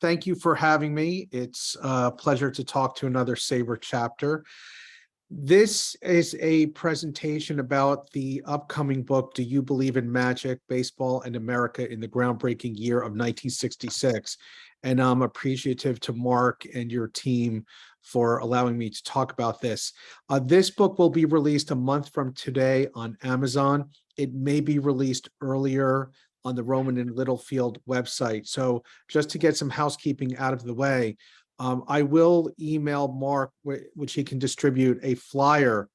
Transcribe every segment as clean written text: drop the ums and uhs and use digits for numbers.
Thank you for having me. It's a pleasure to talk to another SABR chapter. This is a presentation about the upcoming book, Do You Believe in Magic? Baseball and America in the Groundbreaking Year of 1966. And I'm appreciative to Mark and your team for allowing me to talk about this. This book will be released a month from today on Amazon. It may be released earlier on the Rowman and Littlefield website. So just to get some housekeeping out of the way, I will email Mark, which he can distribute, a flyer,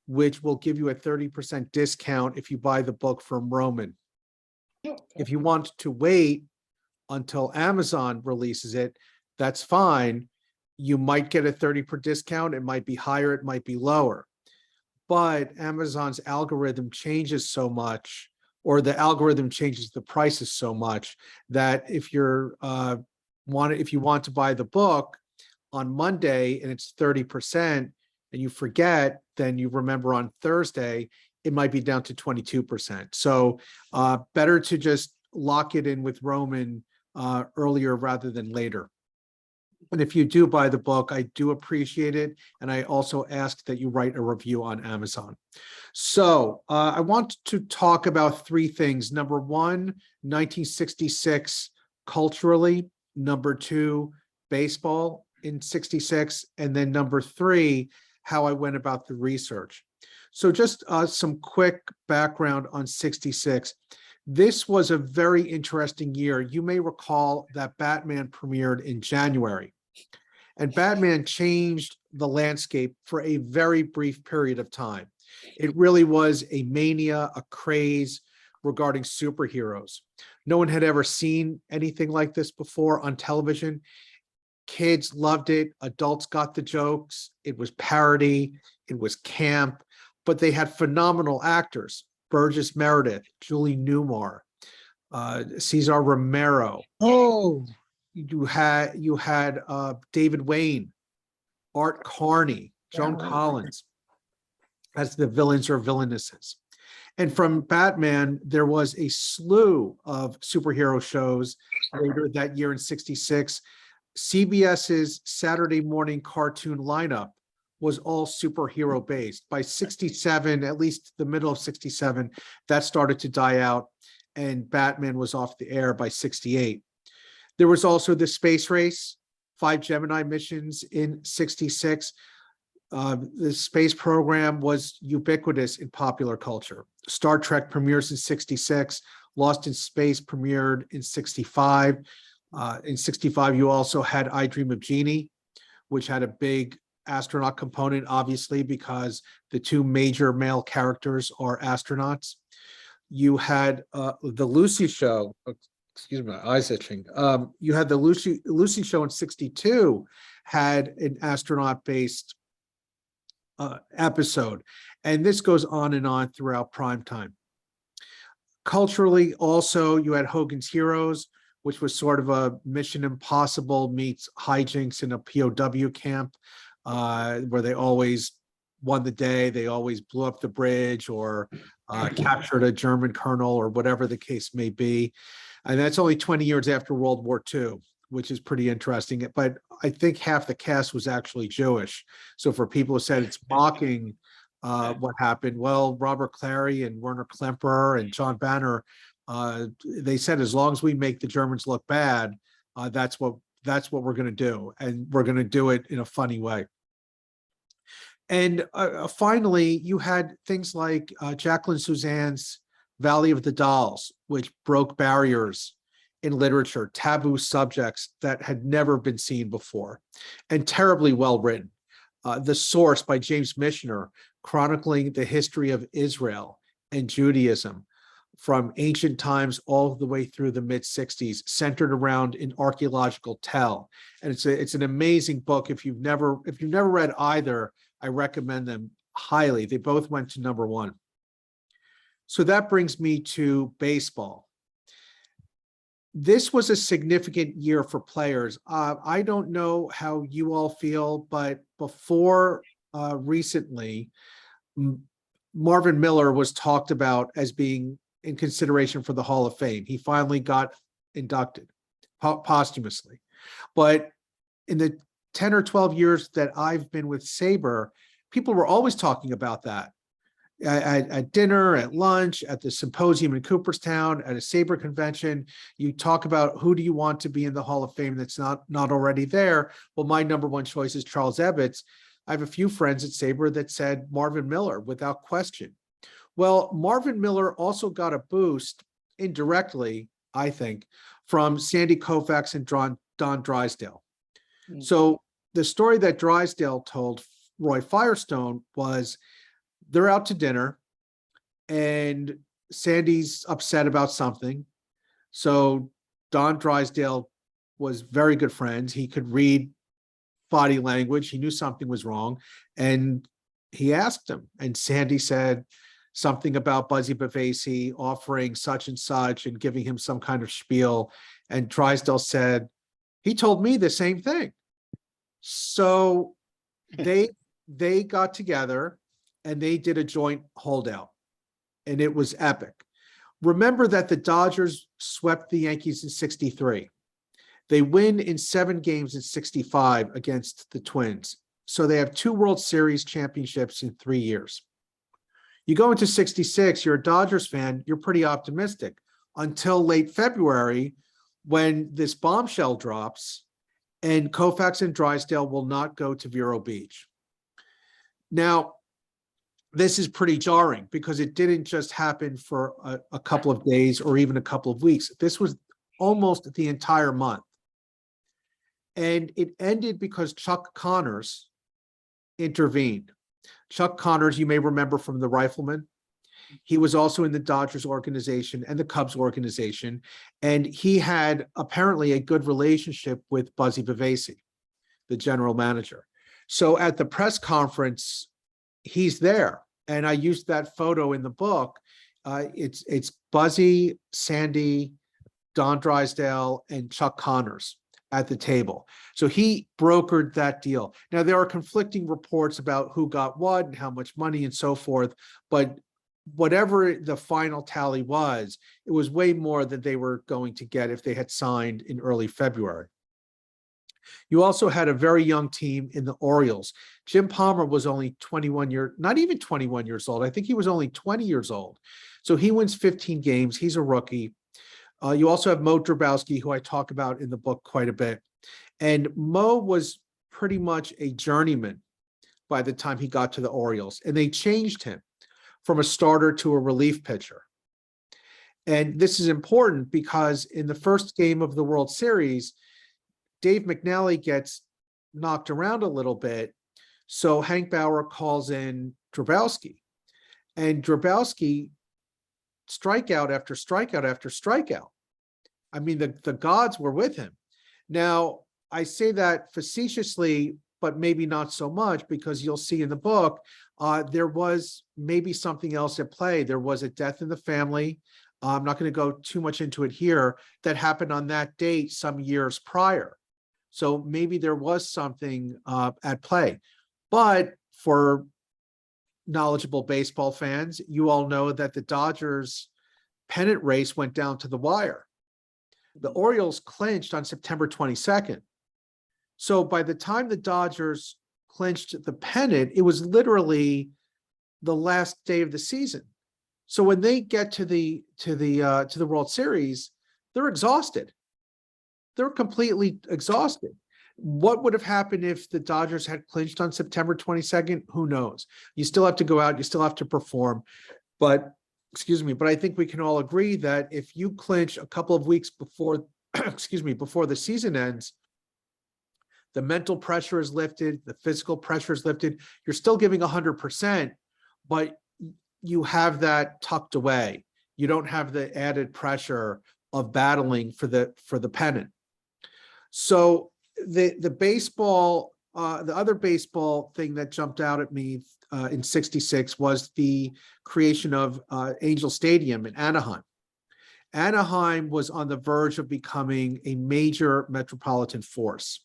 which will give you a 30% discount if you buy the book from Rowman. If you want to wait until Amazon releases it, that's fine. You might get a 30% discount. It might be higher, it might be lower. But Amazon's algorithm changes so much, or the algorithm changes the prices so much, that if you're if you want to buy the book on Monday and it's 30% and you forget, then you remember on Thursday, it might be down to 22%. So better to just lock it in with Rowman earlier rather than later. And if you do buy the book, I do appreciate it. And I also ask that you write a review on Amazon. So I want to talk about three things. Number one, 1966 culturally. Number two, baseball in 66. And then number three, how I went about the research. So just some quick background on 66. This was a very interesting year. You may recall that Batman premiered in January, and Batman changed the landscape for a very brief period of time. It really was a mania, a craze regarding superheroes. No one had ever seen anything like this before on television. Kids loved it. Adults got the jokes. It was parody. It was camp, but they had phenomenal actors. Burgess Meredith, Julie Newmar, Cesar Romero. Oh, You had David Wayne, Art Carney, Joan Collins as the villains or villainesses. And from Batman, there was a slew of superhero shows later that year in 66. CBS's Saturday morning cartoon lineup was all superhero based. By 67, at least the middle of 67, that started to die out, and Batman was off the air by 68. There was also the space race, 5 Gemini missions in 66. The space program was ubiquitous in popular culture. Star Trek premieres in 66. Lost in Space premiered in 65. In 65, you also had I Dream of Jeannie, which had a big astronaut component, obviously, because the two major male characters are astronauts. You had the Lucy Show. Excuse me, my eyes itching. You had the Lucy Show in 62, had an astronaut-based episode, and this goes on and on throughout prime time. Culturally, also, you had Hogan's Heroes, which was sort of a Mission Impossible meets hijinks in a POW camp, where they always won the day, they always blew up the bridge or captured a German colonel or whatever the case may be. And that's only 20 years after World War II, which is pretty interesting. But I think half the cast was actually Jewish. So for people who said it's mocking what happened, well, Robert Clary and Werner Klemperer and John Banner, they said, as long as we make the Germans look bad, that's what we're going to do. And we're going to do it in a funny way. And finally, you had things like Jacqueline Suzanne's Valley of the Dolls, which broke barriers in literature, taboo subjects that had never been seen before, and terribly well written. The Source by James Michener, chronicling the history of Israel and Judaism from ancient times all the way through the mid-60s, centered around an archaeological tell. And it's an amazing book. If you've never read either, I recommend them highly. They both went to #1. So that brings me to baseball. This was a significant year for players. I don't know how you all feel, but before recently, Marvin Miller was talked about as being in consideration for the Hall of Fame. He finally got inducted posthumously. But in the 10 or 12 years that I've been with SABR, people were always talking about that. At dinner, at lunch, at the symposium in Cooperstown, at a SABR convention, you talk about who do you want to be in the Hall of Fame that's not already there. Well, my number one choice is Charles Ebbets. I have a few friends at SABR that said Marvin Miller without question. Well, Marvin Miller also got a boost indirectly, I think, from Sandy Koufax and Don Drysdale. So the story that Drysdale told Roy Firestone was they're out to dinner and Sandy's upset about something. So Don Drysdale was very good friends. He could read body language. He knew something was wrong. And he asked him. And Sandy said something about Buzzy Bavasi offering such and such and giving him some kind of spiel. And Drysdale said, he told me the same thing. So they got together and they did a joint holdout, and it was epic. Remember that the Dodgers swept the Yankees in 63. They win in 7 games in 65 against the Twins. So they have 2 World Series championships in 3 years. You go into 66, you're a Dodgers fan, you're pretty optimistic until late February when this bombshell drops and Koufax and Drysdale will not go to Vero Beach. Now, this is pretty jarring because it didn't just happen for a couple of days or even a couple of weeks. This was almost the entire month. And it ended because Chuck Connors intervened. Chuck Connors, you may remember from the Rifleman. He was also in the Dodgers organization and the Cubs organization. And he had apparently a good relationship with Buzzy Bavasi, the general manager. So at the press conference, he's there. And I used that photo in the book. It's Buzzy, Sandy, Don Drysdale, and Chuck Connors at the table. So he brokered that deal. Now, there are conflicting reports about who got what and how much money and so forth, but whatever the final tally was, it was way more than they were going to get if they had signed in early February. You also had a very young team in the Orioles. Jim Palmer was only 21 not even 21 years old. I think he was only 20 years old. So he wins 15 games. He's a rookie. You also have Mo Drabowski, who I talk about in the book quite a bit. And Mo was pretty much a journeyman by the time he got to the Orioles. And they changed him from a starter to a relief pitcher. And this is important because in the first game of the World Series, Dave McNally gets knocked around a little bit. So Hank Bauer calls in Drabowski. And Drabowski strikeout after strikeout after strikeout. I mean, the gods were with him. Now, I say that facetiously, but maybe not so much, because you'll see in the book, there was maybe something else at play. There was a death in the family. I'm not going to go too much into it here, that happened on that date some years prior. So maybe there was something at play. But for knowledgeable baseball fans, you all know that the Dodgers pennant race went down to the wire. The Orioles clinched on September 22nd. So by the time the Dodgers clinched the pennant, it was literally the last day of the season. So when they get to the World Series, they're exhausted. They're completely exhausted. What would have happened if the Dodgers had clinched on September 22nd? Who knows? You still have to go out, you still have to perform. But, but I think we can all agree that if you clinch a couple of weeks before, before the season ends, the mental pressure is lifted, the physical pressure is lifted. You're still giving 100%, but you have that tucked away. You don't have the added pressure of battling for the pennant. So the baseball, the other baseball thing that jumped out at me in 66 was the creation of Angel Stadium in Anaheim. Anaheim was on the verge of becoming a major metropolitan force.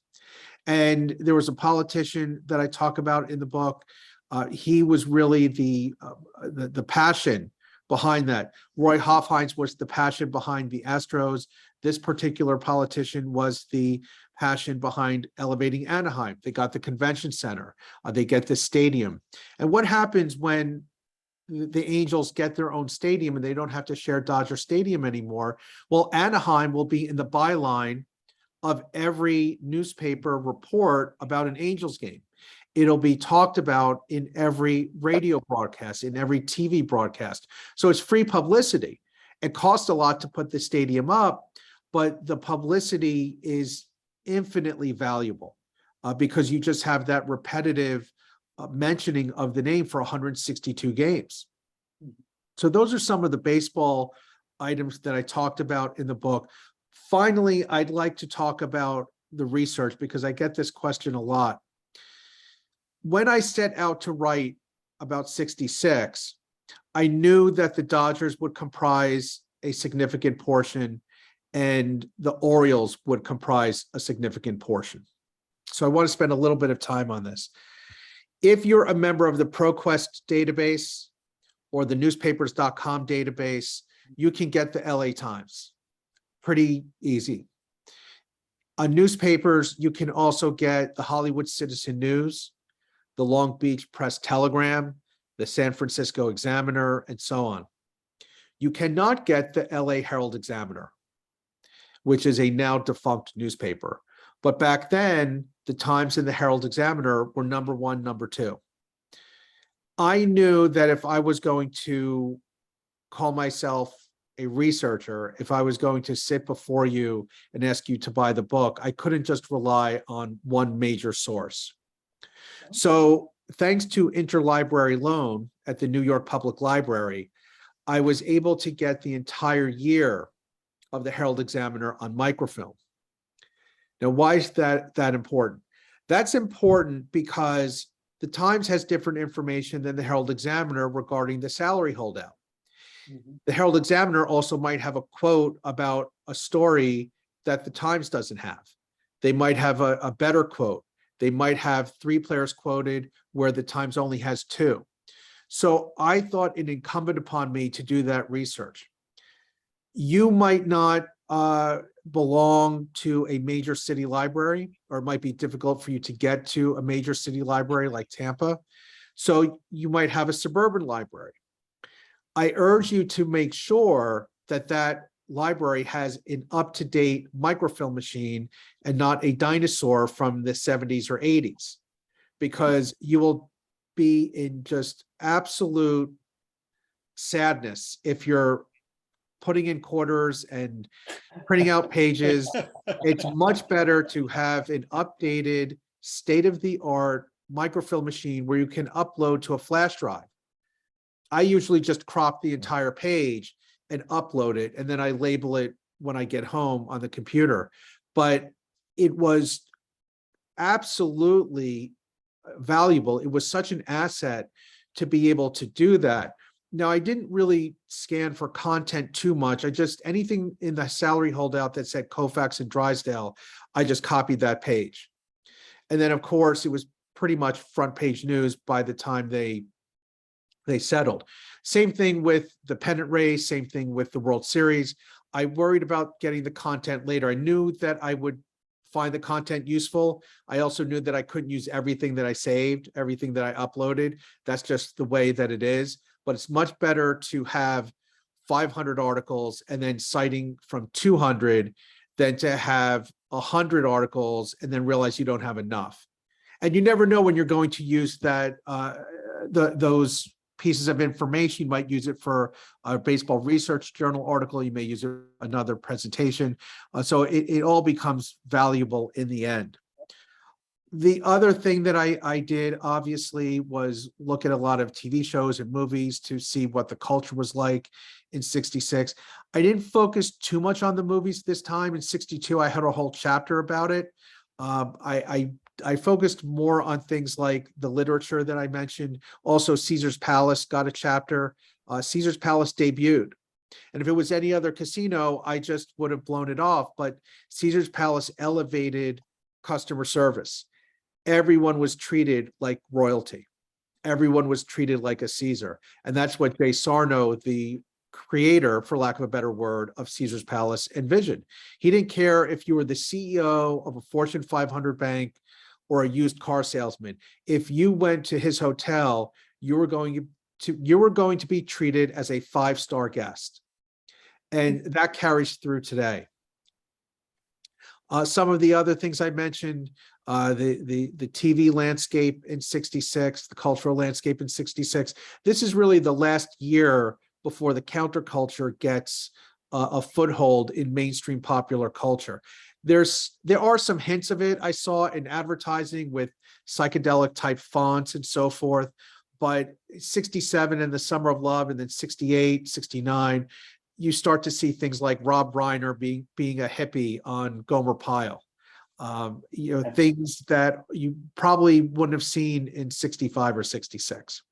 And there was a politician that I talk about in the book. He was really the passion behind that. Roy Hofheinz was the passion behind the Astros. This particular politician was the passion behind elevating Anaheim. They got the convention center. They get the stadium. And what happens when the Angels get their own stadium and they don't have to share Dodger Stadium anymore? Well, Anaheim will be in the byline of every newspaper report about an Angels game. It'll be talked about in every radio broadcast, in every TV broadcast. So it's free publicity. It costs a lot to put the stadium up, but the publicity is infinitely valuable because you just have that repetitive mentioning of the name for 162 games. So those are some of the baseball items that I talked about in the book. Finally, I'd like to talk about the research because I get this question a lot. When I set out to write about 66, I knew that the Dodgers would comprise a significant portion and the Orioles would comprise a significant portion. So I want to spend a little bit of time on this. If you're a member of the ProQuest database or the newspapers.com database, you can get the LA Times. Pretty easy. On newspapers, you can also get the Hollywood Citizen News, the Long Beach Press Telegram, the San Francisco Examiner, and so on. You cannot get the LA Herald Examiner, which is a now defunct newspaper. But back then, the Times and the Herald Examiner were number one, number two. I knew that if I was going to call myself a researcher, if I was going to sit before you and ask you to buy the book, I couldn't just rely on one major source. So thanks to interlibrary loan at the New York Public Library, I was able to get the entire year of the Herald Examiner on microfilm. Now, why is that important? That's important because the Times has different information than the Herald Examiner regarding the salary holdout. The Herald Examiner also might have a quote about a story that the Times doesn't have. They might have a better quote. They might have 3 players quoted where the Times only has 2. So I thought it incumbent upon me to do that research. You might not belong to a major city library, or it might be difficult for you to get to a major city library like Tampa. So you might have a suburban library. I urge you to make sure that that library has an up-to-date microfilm machine and not a dinosaur from the 70s or 80s, because you will be in just absolute sadness if you're putting in quarters and printing out pages. It's much better to have an updated, state-of-the-art microfilm machine where you can upload to a flash drive. I usually just crop the entire page and upload it, and then I label it when I get home on the computer. But it was absolutely valuable. It was such an asset to be able to do that. Now, I didn't really scan for content too much. I just, anything in the salary holdout that said Koufax and Drysdale, I just copied that page. And then, of course, it was pretty much front page news by the time they settled. Same thing with the pennant race, same thing with the World Series. I worried about getting the content later. I knew that I would find the content useful. I also knew that I couldn't use everything that I saved, everything that I uploaded. That's just the way that it is. But it's much better to have 500 articles and then citing from 200 than to have 100 articles and then realize you don't have enough. And you never know when you're going to use that those pieces of information. You might use it for a baseball research journal article. You may use it for another presentation. So it all becomes valuable in the end. The other thing that I did, obviously, was look at a lot of TV shows and movies to see what the culture was like in 66. I didn't focus too much on the movies this time. In 62, I had a whole chapter about it. I focused more on things like the literature that I mentioned. Also, Caesar's Palace got a chapter. Caesar's Palace debuted. And if it was any other casino, I just would have blown it off. But Caesar's Palace elevated customer service. Everyone was treated like royalty. Everyone was treated like a Caesar. And that's what Jay Sarno, the creator, for lack of a better word, of Caesar's Palace and Vision. He didn't care if you were the CEO of a Fortune 500 bank or a used car salesman. If you went to his hotel, you were going to be treated as a 5-star guest. And that carries through today. Some of the other things I mentioned, the TV landscape in 66, the cultural landscape in 66. This is really the last year before the counterculture gets a foothold in mainstream popular culture. There are some hints of it I saw in advertising with psychedelic type fonts and so forth, but 67 and the Summer of Love, and then 68, 69, you start to see things like Rob Reiner being a hippie on Gomer Pyle. Things that you probably wouldn't have seen in 65 or 66.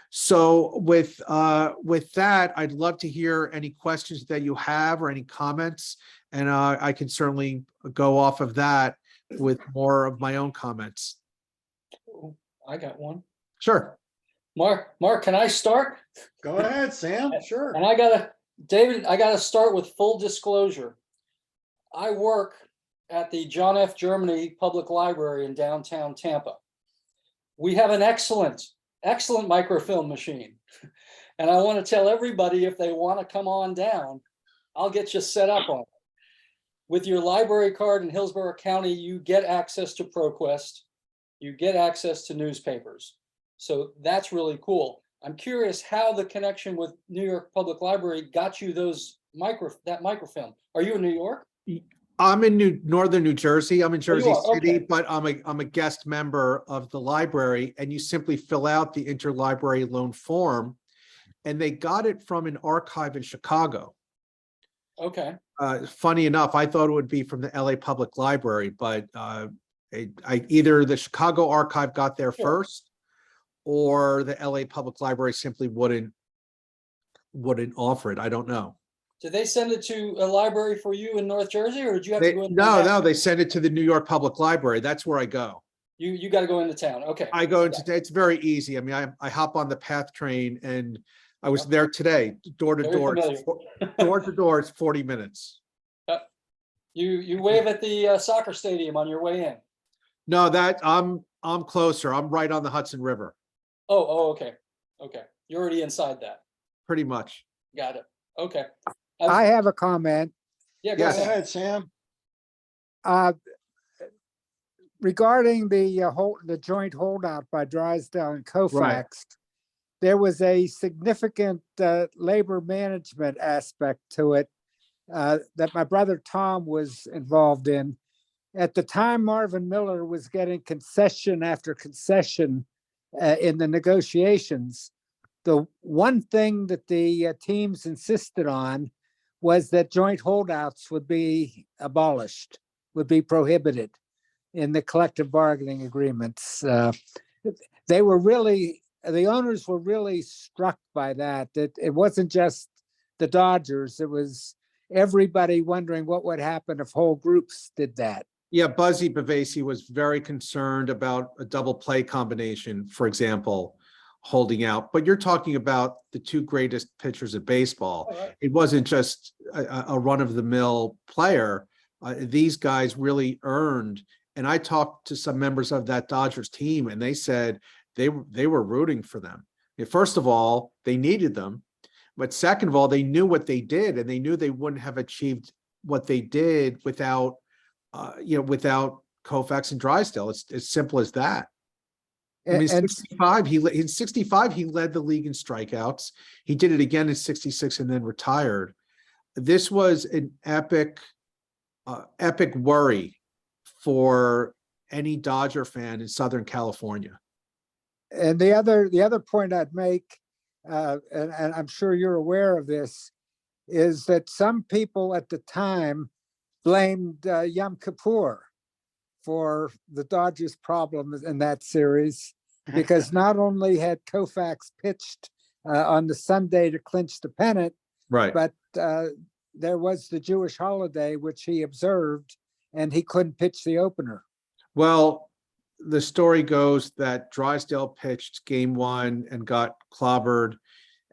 So with that, I'd love to hear any questions that you have or any comments, and I can certainly go off of that with more of my own comments. I got one. Sure. Mark, can I start? Go ahead, Sam. Sure. And David, I gotta start with full disclosure. I work at the John F. Germany Public Library in downtown Tampa. We have an excellent microfilm machine. And I want to tell everybody, if they want to come on down, I'll get you set up on it. With your library card in Hillsborough County, you get access to ProQuest. You get access to newspapers. So that's really cool. I'm curious how the connection with New York Public Library got you that microfilm. Are you in New York? I'm in northern New Jersey. I'm in Jersey City, okay. but I'm a guest member of the library, and you simply fill out the interlibrary loan form, and they got it from an archive in Chicago. Okay. Funny enough, I thought it would be from the LA Public Library, but either the Chicago archive got there first, or the LA Public Library simply wouldn't offer it. I don't know. Did they send it to a library for you in North Jersey, or did you have to go in? No, they sent it to the New York Public Library. That's where I go. You got to go into town. Okay. I go into, it's very easy. I mean, I hop on the PATH train, and I was there today, door to door. Door to door, it's 40 minutes. You wave at the soccer stadium on your way in. No, I'm closer. I'm right on the Hudson River. Oh, okay. Okay. You're already inside that. Pretty much. Got it. Okay. I have a comment. Yeah, Go go ahead. ahead, Sam. Regarding the joint holdout by Drysdale and Koufax, Right. there was a significant labor management aspect to it that my brother Tom was involved in. At the time, Marvin Miller was getting concession after concession in the negotiations. The one thing that the teams insisted on was that joint holdouts would be abolished, would be prohibited in the collective bargaining agreements. The owners were really struck by that. It wasn't just the Dodgers, it was everybody wondering what would happen if whole groups did that. Yeah, Buzzy Bavasi was very concerned about a double play combination, for example, holding out. But you're talking about the two greatest pitchers of baseball. All right. It wasn't just a run-of-the-mill player. These guys really earned. And I talked to some members of that Dodgers team, and they said they were rooting for them. First of all, they needed them. But second of all, they knew what they did, and they knew they wouldn't have achieved what they did without Koufax and Drysdale. It's as simple as that. I mean, in 65, he led the league in strikeouts. He did it again in 66 and then retired. This was an epic worry for any Dodger fan in Southern California. And the other point I'd make, and I'm sure you're aware of this, is that some people at the time blamed Yom Kippur for the Dodgers' problems in that series, because not only had Koufax pitched on the Sunday to clinch the pennant, Right. but there was the Jewish holiday, which he observed, and he couldn't pitch the opener. Well, the story goes that Drysdale pitched game one and got clobbered,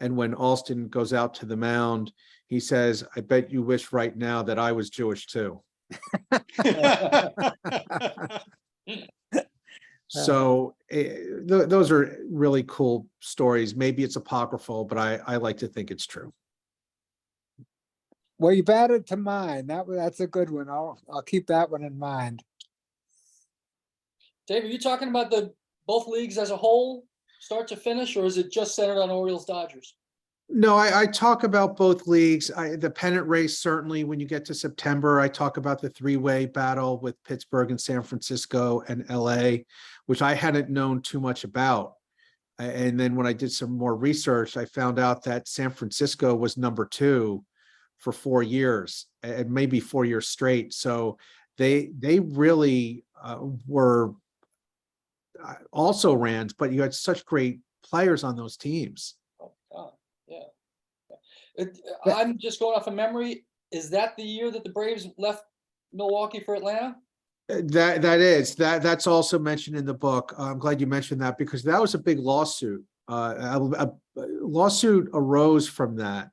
And when Alston goes out to the mound, he says, "I bet you wish right now that I was Jewish too." So those are really cool stories. Maybe it's apocryphal, but I like to think it's true. Well, you've added to mine. That's a good one. I'll keep that one in mind. Dave, are you talking about both leagues as a whole, start to finish, or is it just centered on Orioles Dodgers? No, I talk about both leagues. The pennant race, certainly when you get to September, I talk about the three-way battle with Pittsburgh and San Francisco and LA, which I hadn't known too much about. And then when I did some more research, I found out that San Francisco was number 2 for 4 years, and maybe 4 years straight. So they really were also ran, but you had such great players on those teams. Oh, God, yeah. I'm just going off of memory. Is that the year that the Braves left Milwaukee for Atlanta? That's also mentioned in the book. I'm glad you mentioned that because that was a big lawsuit. A lawsuit arose from that.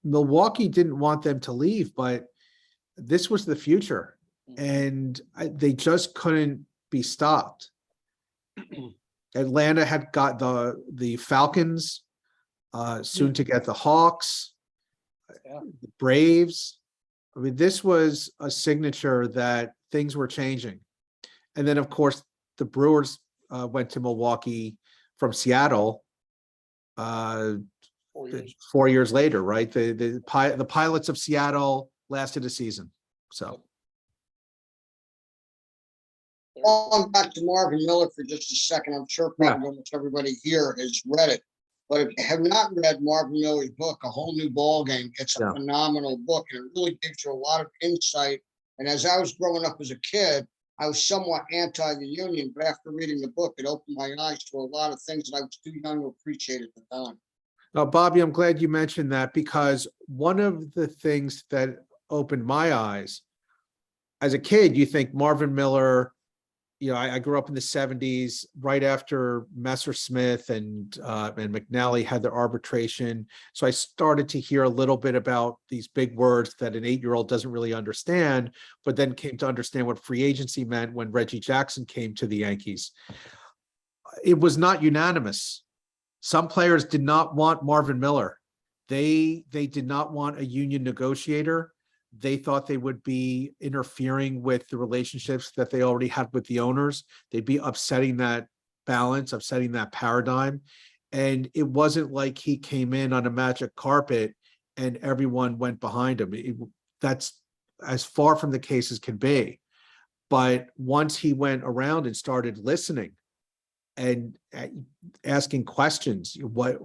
Milwaukee didn't want them to leave, but this was the future, and they just couldn't be stopped. Atlanta had got the Falcons, soon to get the Hawks, the Braves. I mean, this was a signature that things were changing. And then, of course, the Brewers went to Milwaukee from Seattle 4 years later, right? The Pilots of Seattle lasted a season. So Going back to Marvin Miller for just a second, I'm sure probably almost everybody here has read it. But if you have not read Marvin Miller's book, A Whole New Ball Game, it's a phenomenal book, and it really gives you a lot of insight. And as I was growing up as a kid, I was somewhat anti the union, but after reading the book, it opened my eyes to a lot of things that I was too young to appreciate at the time. Bobby, I'm glad you mentioned that because one of the things that opened my eyes as a kid, you think Marvin Miller, I grew up in the 70s, right after Messersmith and McNally had their arbitration. So I started to hear a little bit about these big words that an 8-year-old doesn't really understand, but then came to understand what free agency meant when Reggie Jackson came to the Yankees. It was not unanimous. Some players did not want Marvin Miller. They did not want a union negotiator. They thought they would be interfering with the relationships that they already had with the owners. They'd be upsetting that balance, upsetting that paradigm. And it wasn't like he came in on a magic carpet and everyone went behind him. That's as far from the case as can be. But once he went around and started listening and asking questions, what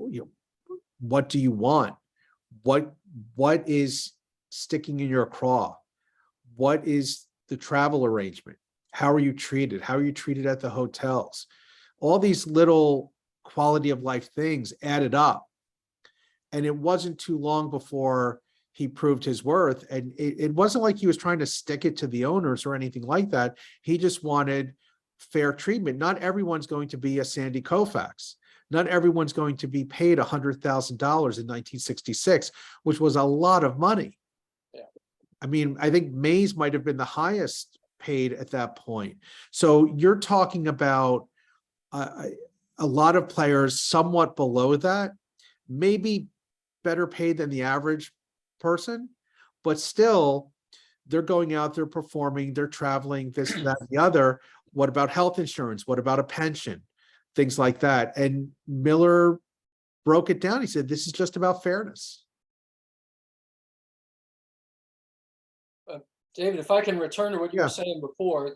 do you want? What is sticking in your craw? What is the travel arrangement? How are you treated? How are you treated at the hotels? All these little quality of life things added up. And it wasn't too long before he proved his worth. And it wasn't like he was trying to stick it to the owners or anything like that. He just wanted fair treatment. Not everyone's going to be a Sandy Koufax. Not everyone's going to be paid $100,000 in 1966, which was a lot of money. I mean, I think Mays might have been the highest paid at that point. So you're talking about a lot of players somewhat below that, maybe better paid than the average person, but still they're going out, they're performing, they're traveling, this, that, and the other. What about health insurance? What about a pension? Things like that. And Miller broke it down. He said, this is just about fairness. David, if I can return to what you were saying before,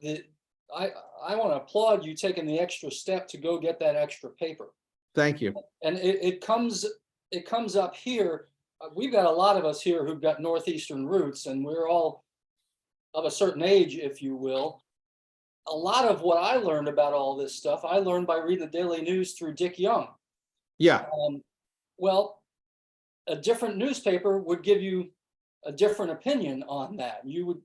I want to applaud you taking the extra step to go get that extra paper. Thank you. And it comes up here. We've got a lot of us here who've got Northeastern roots, and we're all of a certain age, if you will. A lot of what I learned about all this stuff, I learned by reading the Daily News through Dick Young. Yeah. Well, a different newspaper would give you a different opinion on that. You would,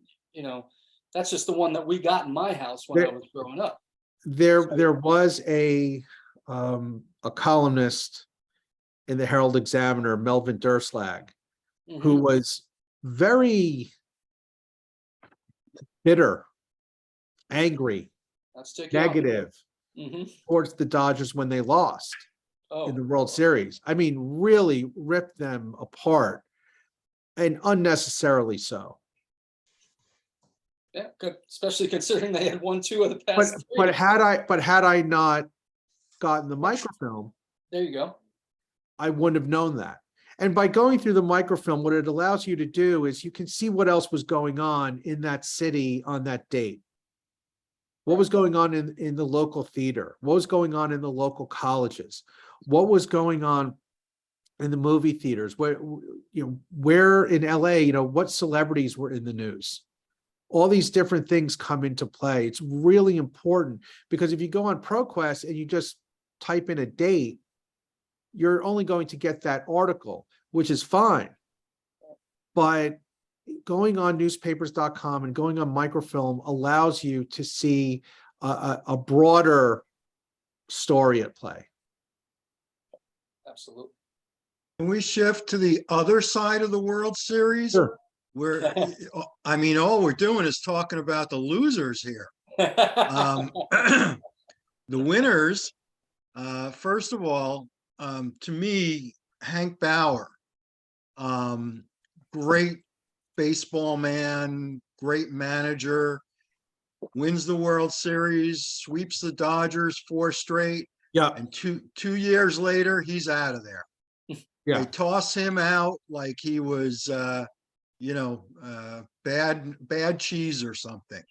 that's just the one that we got in my house when I was growing up. There was a columnist in the Herald Examiner, Melvin Durslag, who Mhm. was very bitter, angry, Let's take you out. negative Mhm. towards the Dodgers when they lost in the Oh, World Series. I mean, really ripped them apart, and unnecessarily so. yeah, good, especially considering they had won 2 of the But past but 3. had I not gotten the microfilm, There you go. I wouldn't have known that. And by going through the microfilm, what it allows you to do is you can see what else was going on in that city on that date. What was going on in the local theater? What was going on in the local colleges? What was going on in the movie theaters? Where in LA, what celebrities were in the news? All these different things come into play. It's really important because if you go on ProQuest and you just type in a date, you're only going to get that article, which is fine. But going on newspapers.com and going on microfilm allows you to see a broader story at play. Absolutely. Can we shift to the other side of the World Series? Sure. Where, I mean, all we're doing is talking about the losers here. The winners, first of all, to me, Hank Bauer, great baseball man, great manager, wins the World Series, sweeps the Dodgers 4 straight, Yeah. and two years later, he's out of there. Yeah. They toss him out like he was, bad cheese or something.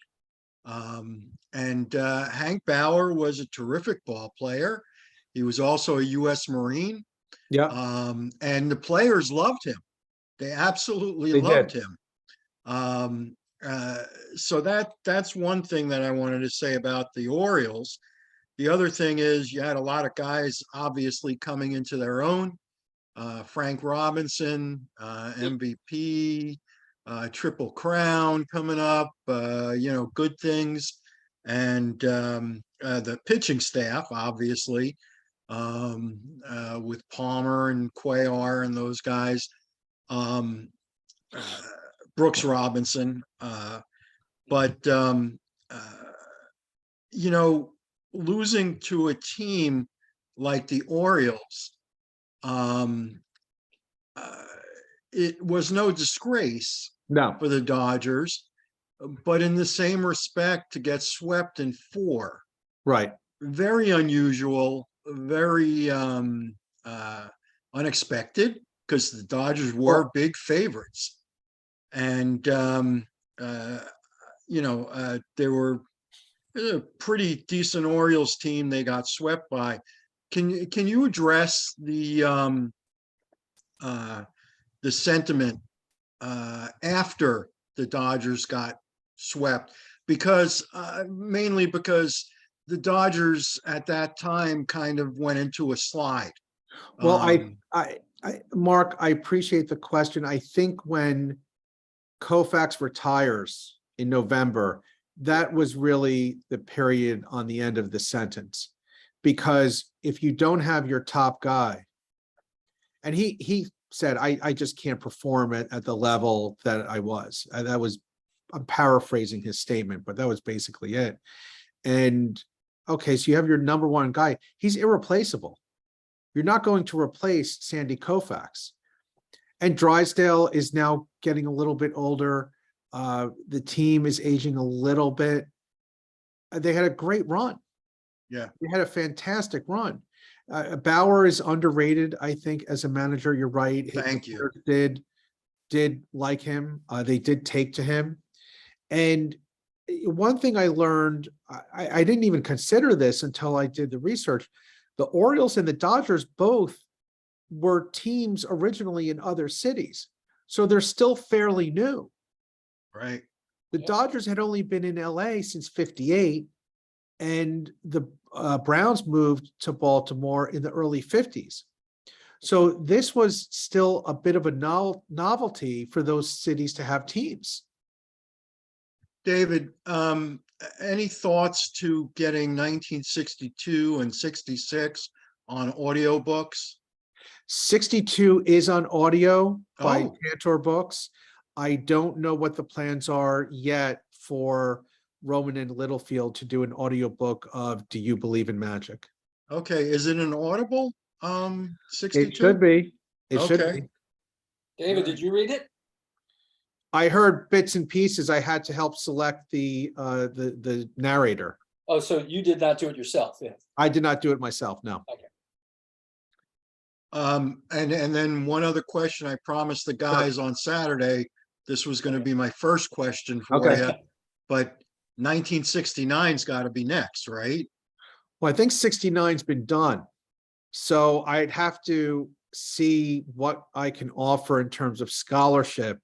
And Hank Bauer was a terrific ball player. He was also a U.S. Marine. Yeah. And the players loved him. They absolutely They loved did. him. So that's one thing that I wanted to say about the Orioles. The other thing is you had a lot of guys obviously coming into their own. Frank Robinson, MVP, Triple Crown coming up, good things. And the pitching staff, obviously, with Palmer and Cuellar and those guys. Brooks Robinson. But, losing to a team like the Orioles, it was no disgrace No. for the Dodgers, but in the same respect, to get swept in 4, Right. very unusual, very unexpected, because the Dodgers were big favorites. And, they were a pretty decent Orioles team they got swept by. Can you address the sentiment after the Dodgers got swept? Because mainly because the Dodgers at that time kind of went into a slide. Well, Mark, I appreciate the question. I think when Koufax retires in November, that was really the period on the end of the sentence. Because if you don't have your top guy, and he said, I just can't perform at the level that I was. I'm paraphrasing his statement, but that was basically it. And okay, so you have your number one guy. He's irreplaceable. You're not going to replace Sandy Koufax. And Drysdale is now getting a little bit older. The team is aging a little bit. They had a great run. Yeah. They had a fantastic run. Bauer is underrated, I think, as a manager. You're right. Thank you. Did like him. They did take to him. And one thing I learned, I didn't even consider this until I did the research. The Orioles and the Dodgers both were teams originally in other cities. So they're still fairly new. Right. The Dodgers had only been in LA since 58, and the Browns moved to Baltimore in the early 50s. So this was still a bit of a novelty for those cities to have teams. David, any thoughts to getting 1962 and 66 on audiobooks? 62 is on audio by Oh. Tantor Books. I don't know what the plans are yet for Roman and Littlefield to do an audiobook of Do You Believe in Magic? Okay, is it an Audible? It 62? should be. It should Okay. be. David, did you read it? I heard bits and pieces. I had to help select the narrator. Oh, so you did not do it yourself, yeah. I did not do it myself, no. And then one other question, I promised the guys on Saturday, this was gonna be my first question for Okay. you. But 1969's gotta be next, right? Well, I think 69's been done. So I'd have to see what I can offer in terms of scholarship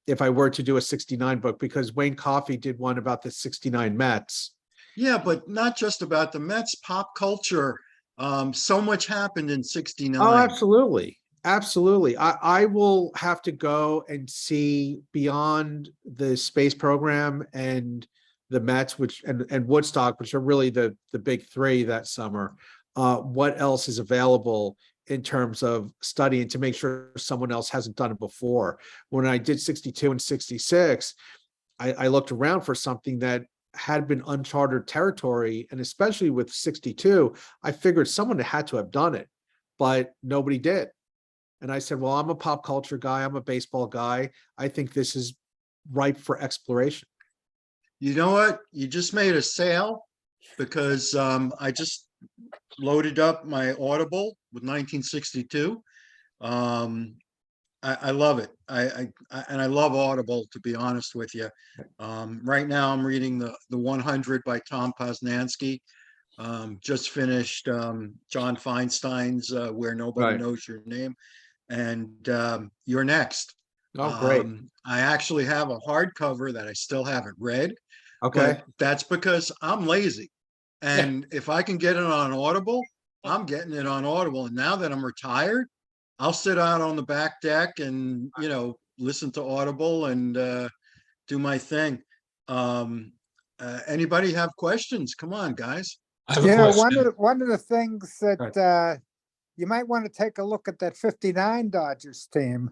if I were to do a 69 book, because Wayne Coffey did one about the 69 Mets. Yeah, but not just about the Mets, pop culture. So much happened in Oh, 69. absolutely. Absolutely. I will have to go and see beyond the space program and the Mets, which and Woodstock, which are really the big three that summer. What else is available in terms of studying to make sure someone else hasn't done it before? When I did 62 and 66, I looked around for something that had been uncharted territory, and especially with 62, I figured someone had to have done it, but nobody did. And I said, well, I'm a pop culture guy. I'm a baseball guy. I think this is ripe for exploration. You know what? You just made a sale because I just loaded up my Audible with 1962. I love it. And I love Audible, to be honest with you. Right now I'm reading the 100 by Tom Poznansky. Just finished John Feinstein's Where Nobody Right. Knows Your Name. And You're Next. Oh, great. I actually have a hardcover that I still haven't read, Okay. but that's because I'm lazy. And if I can get it on Audible, I'm getting it on Audible. And now that I'm retired, I'll sit out on the back deck and, listen to Audible and do my thing. Anybody have questions? Come on, guys. I have a Yeah, question. one of the things Right. that you might want to take a look at that 59 Dodgers team,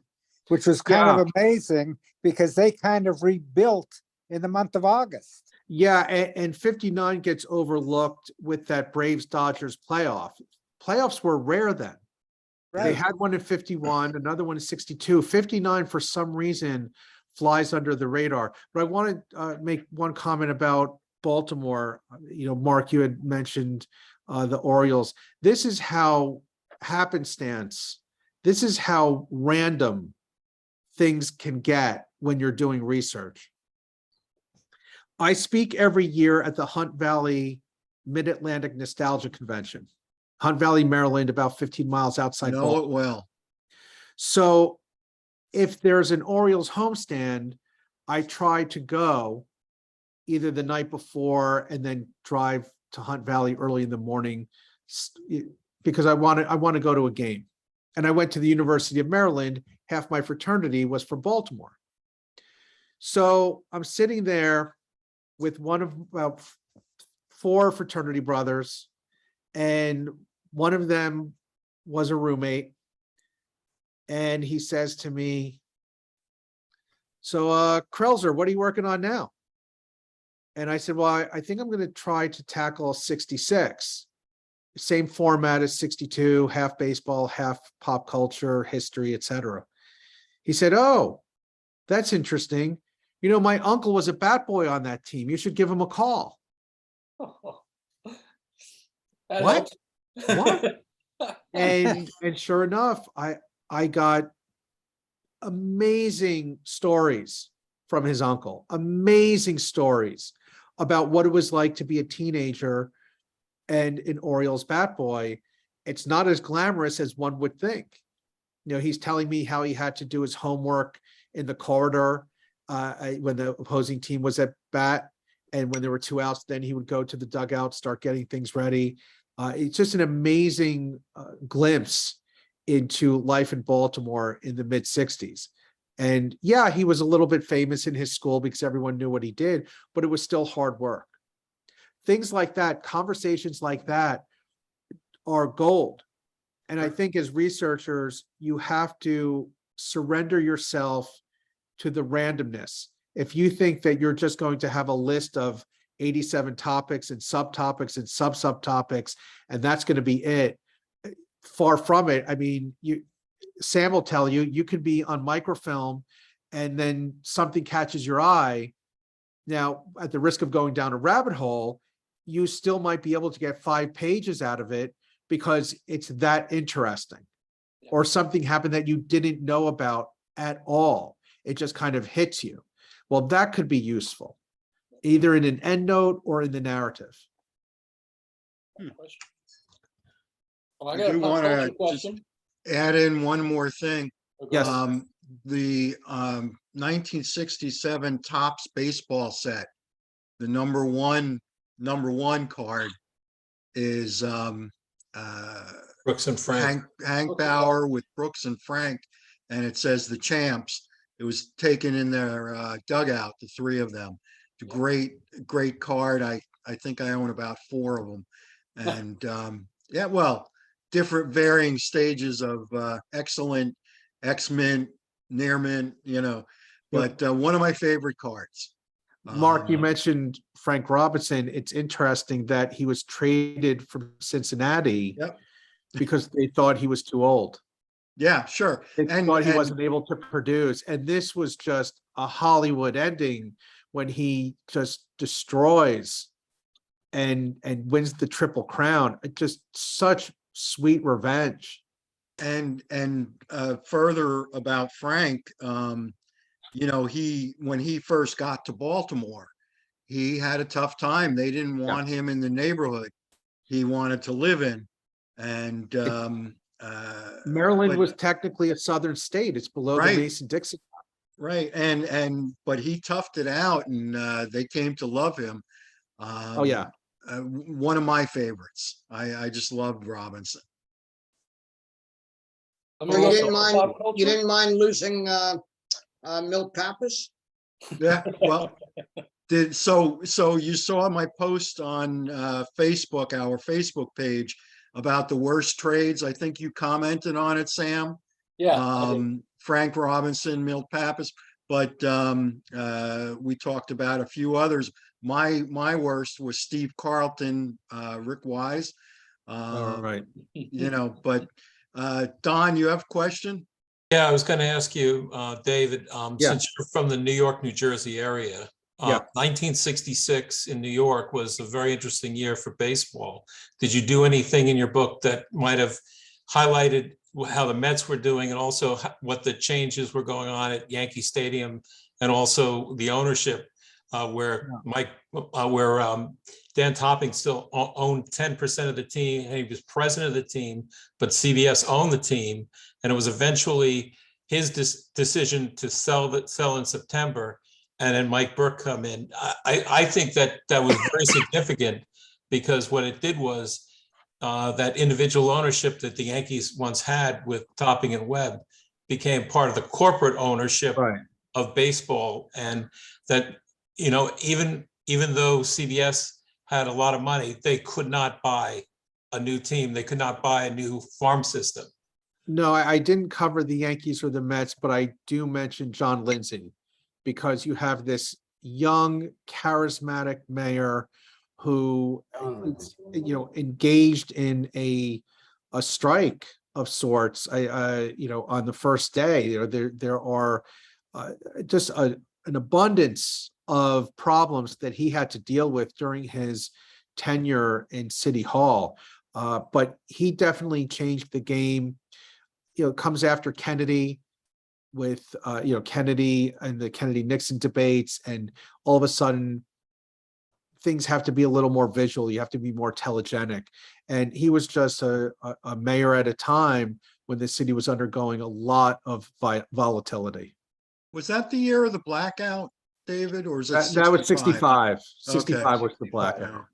which was kind of amazing because they kind of rebuilt in the month of August. Yeah, and 59 gets overlooked with that Braves Dodgers playoff. Playoffs were rare then. They Right. had one in 51, another one in 62. 59 for some reason flies under the radar. But I want to make one comment about Baltimore. Mark, you had mentioned the Orioles. This is how happenstance, this is how random things can get when you're doing research. I speak every year at the Hunt Valley Mid-Atlantic Nostalgia Convention. Hunt Valley, Maryland, about 15 miles outside Know Baltimore. it well. So if there's an Orioles homestand, I try to go either the night before and then drive to Hunt Valley early in the morning because I want to go to a game. And I went to the University of Maryland. Half my fraternity was from Baltimore. So I'm sitting there with one of about 4 fraternity brothers, and one of them was a roommate. And he says to me, so Krellzer, what are you working on now? And I said, well, I think I'm going to try to tackle 66. Same format as 62, half baseball, half pop culture, history, etc. He said, oh, that's interesting. My uncle was a bat boy on that team. You should give him a call. That What? helps. What? And sure enough, I got amazing stories from his uncle, amazing stories about what it was like to be a teenager and an Orioles bat boy. It's not as glamorous as one would think. He's telling me how he had to do his homework in the corridor when the opposing team was at bat, and when there were 2 outs, then he would go to the dugout, start getting things ready. It's just an amazing glimpse into life in Baltimore in the mid 60s. And yeah, he was a little bit famous in his school because everyone knew what he did, but it was still hard work. Things like that, conversations like that are gold. And I think as researchers, you have to surrender yourself to the randomness. If you think that you're just going to have a list of 87 topics and subtopics and subtopics, and that's going to be it, far from it. I mean, Sam will tell you, you could be on microfilm and then something catches your eye. Now, at the risk of going down a rabbit hole, you still might be able to get 5 pages out of it because it's that interesting, or something happened that you didn't know about at all. It just kind of hits you. Well, that could be useful, either in an endnote or in the narrative. Well, I I got a do pop wanna culture just- question. Add in one more thing. Yes. The 1967 Topps baseball set, the number one card is Brooks and Frank. Hank Bauer with Brooks and Frank, and it says the champs. It was taken in their dugout, the 3 of them. It's a great card. I think I own about 4 of them. And yeah, well, different varying stages of excellent, ex-mint, near mint, but one of my favorite cards. Mark, you Um, mentioned Frank Robinson. It's interesting that he was traded from Cincinnati Yep. because they thought he was too old. Yeah, sure. They And- thought he and- wasn't able to produce. And this was just a Hollywood ending when he just destroys and wins the Triple Crown. Just such sweet revenge. And further about Frank, when he first got to Baltimore, he had a tough time. They didn't want him in the neighborhood he wanted to live in. And Maryland but- was technically a southern state. It's below the Right. Mason-Dixon. right, but he toughed it out, and they came to love him. Oh, yeah. One of my favorites. I just loved Robinson. I So mean, you also didn't mind, pop you culture? didn't mind losing, Milt Pappas? Yeah, well, so you saw my post on Facebook, our Facebook page, about the worst trades. I think you commented on it, Sam. Yeah, I did. Frank Robinson, Milt Pappas, but we talked about a few others. My worst was Steve Carlton, Rick Wise. All right. But Don, you have a question? Yeah, I was going to ask you, David, Yeah. since you're from the New York, New Jersey area, Yeah. 1966 in New York was a very interesting year for baseball. Did you do anything in your book that might have highlighted how the Mets were doing and also what the changes were going on at Yankee Stadium and also the ownership where Dan Topping still owned 10% of the team and he was president of the team, but CBS owned the team. And it was eventually his decision to sell in September, and then Mike Burke come in. I think that was very significant because what it did was that individual ownership that the Yankees once had with Topping and Webb became part of the corporate ownership Right. of baseball, and that even though CBS had a lot of money, they could not buy a new team. They could not buy a new farm system. No, I didn't cover the Yankees or the Mets, but I do mention John Lindsay because you have this young, charismatic mayor who is, engaged in a strike of sorts. On the first day, there are just an abundance of problems that he had to deal with during his tenure in City Hall. But he definitely changed the game. Comes after Kennedy with, Kennedy and the Kennedy-Nixon debates. And all of a sudden, things have to be a little more visual. You have to be more telegenic. And he was just a mayor at a time when the city was undergoing a lot of volatility. Was that the year of the blackout, David, or is it That was 65. 65 Okay. was the blackout. Wow.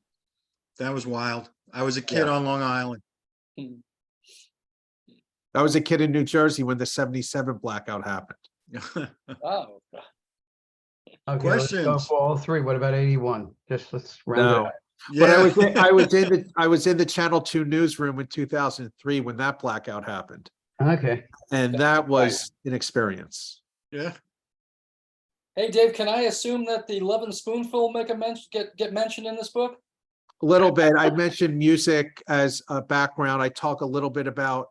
That was wild. I was a kid on Long Island. I was a kid in New Jersey when the 77 blackout happened. Oh, Okay, let's go Questions? for all 3. What about 81? Let's round it No, out. But Yeah. I was in the Channel 2 newsroom in 2003 when that blackout happened. Okay. And that was an experience. Yeah. Hey, Dave, can I assume that the Love and Spoonful make a mention, get mentioned in this book? A little bit. I mentioned music as a background. I talk a little bit about,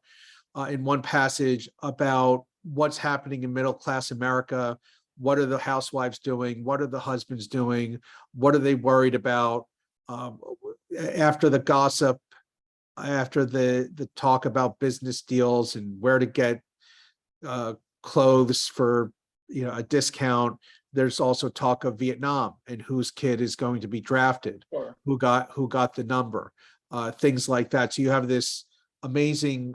in one passage, about what's happening in middle-class America. What are the housewives doing? What are the husbands doing? What are they worried about? After the gossip, after the talk about business deals and where to get clothes for, a discount, there's also talk of Vietnam and whose kid is going to be drafted, Sure. who got the number, things like that. So you have this amazing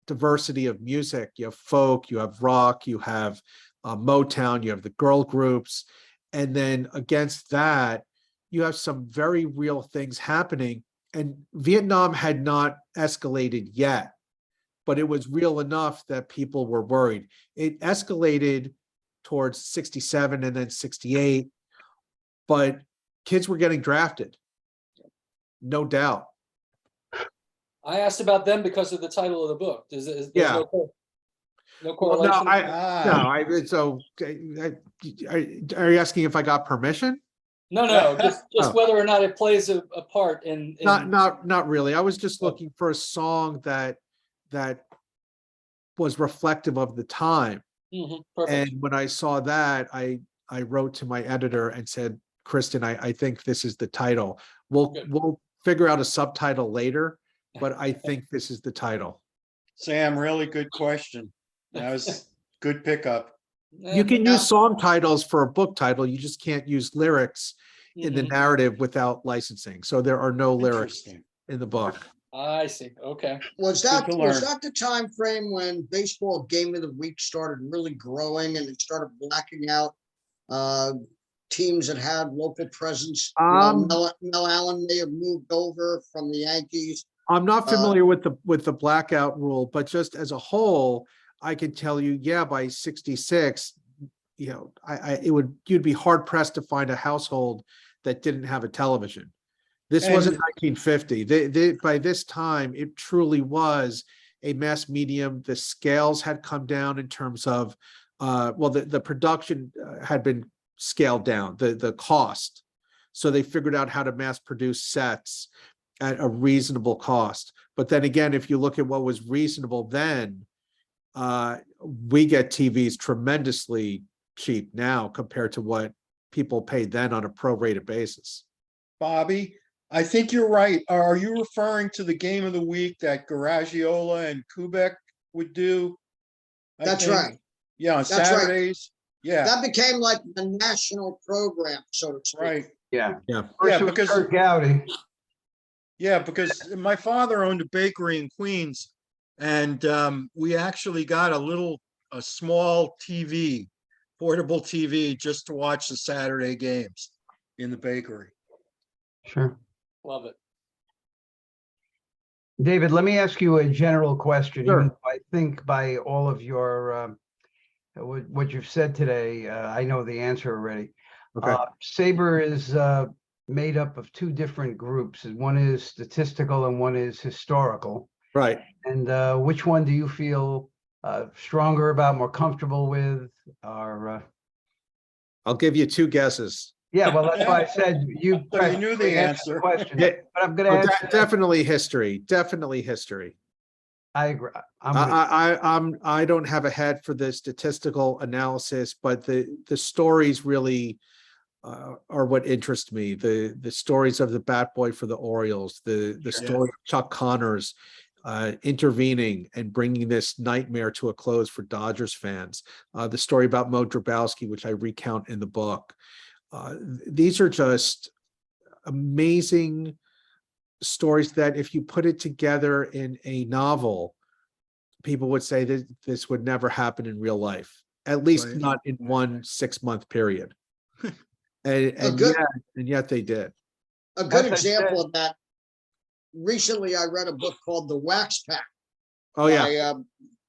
diversity of music. You have folk, you have rock, you have Motown, you have the girl groups, and then against that, you have some very real things happening. And Vietnam had not escalated yet, but it was real enough that people were worried. It escalated towards 67 and then 68, but kids were getting drafted, no doubt. I asked about them because of the title of the book. There's Yeah. no Well, correlation? so are you asking if I got permission? No, just Oh. whether or not it plays a part in. Not really. I was just looking for a song that was reflective of the time. Mhm, perfect. And when I saw that, I wrote to my editor and said, Kristen, I think this is the title. Good. We'll figure out a subtitle later, but I think this is the title. Sam, really good question. That was good pickup. You can use song titles for a book title. You just can't use lyrics in the Mhm. narrative without licensing. So there are no lyrics Interesting. in the book. I see. Okay. Was Good that, to was learn. that the time frame when baseball game of the week started really growing and it started blacking out teams that had local presence? Mel Allen may have moved over from the Yankees. I'm not familiar with the blackout rule, but just as a whole, I can tell you, yeah, by 66, you'd be hard pressed to find a household that didn't have a television. This wasn't 1950. By this time, it truly was a mass medium. The scales had come down in terms of, the production had been scaled down, the cost. So they figured out how to mass produce sets at a reasonable cost. But then again, if you look at what was reasonable then, we get TVs tremendously cheap now compared to what people paid then on a prorated basis. Bobby, I think you're right. Are you referring to the game of the week that Garagiola and Kubek would do? I That's think? right. Yeah, on That's right. Saturdays. Yeah, That became like the national program, so to speak. right. Yeah. Yeah. First it was because- Kurt Gowdy. Yeah, because my father owned a bakery in Queens, and we actually got a small TV, portable TV, just to watch the Saturday games in the bakery. Sure. Love it. David, let me ask you a general question. Sure. Even though I think by all of your what you've said today, I know the answer already. Okay. SABR is made up of two different groups. One is statistical and one is historical. Right. And which one do you feel stronger about, more comfortable with? Or I'll give you two guesses. yeah, well, that's why I said you. So you knew the answer. Question, Yeah. but I'm going to ask. Definitely history. Definitely history. I agree. I'm with I don't have a head for the statistical analysis, but the stories really are what interest me. The stories of the bat boy for the Orioles, the story of Chuck Connors intervening and bringing this nightmare to a close for Dodgers fans. The story about Mo Drabowski, which I recount in the book. These are just amazing stories that if you put it together in a novel, people would say that this would never happen in real life, at least Right. not in 1 6-month period. And yet they did. A good As I example said- of that. Recently, I read a book called The Wax Pack. Oh, yeah.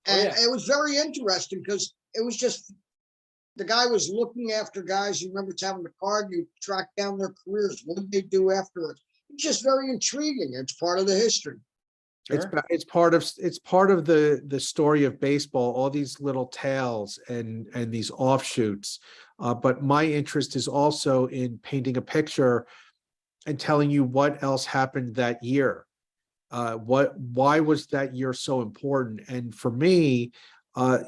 And it was very interesting because it was just the guy was looking after guys. You remember having the card, you track down their careers. What did they do afterwards? It's just very intriguing. It's part of the history. Sure. It's part of the story of baseball, all these little tales and these offshoots. But my interest is also in painting a picture and telling you what else happened that year. Why was that year so important? And for me,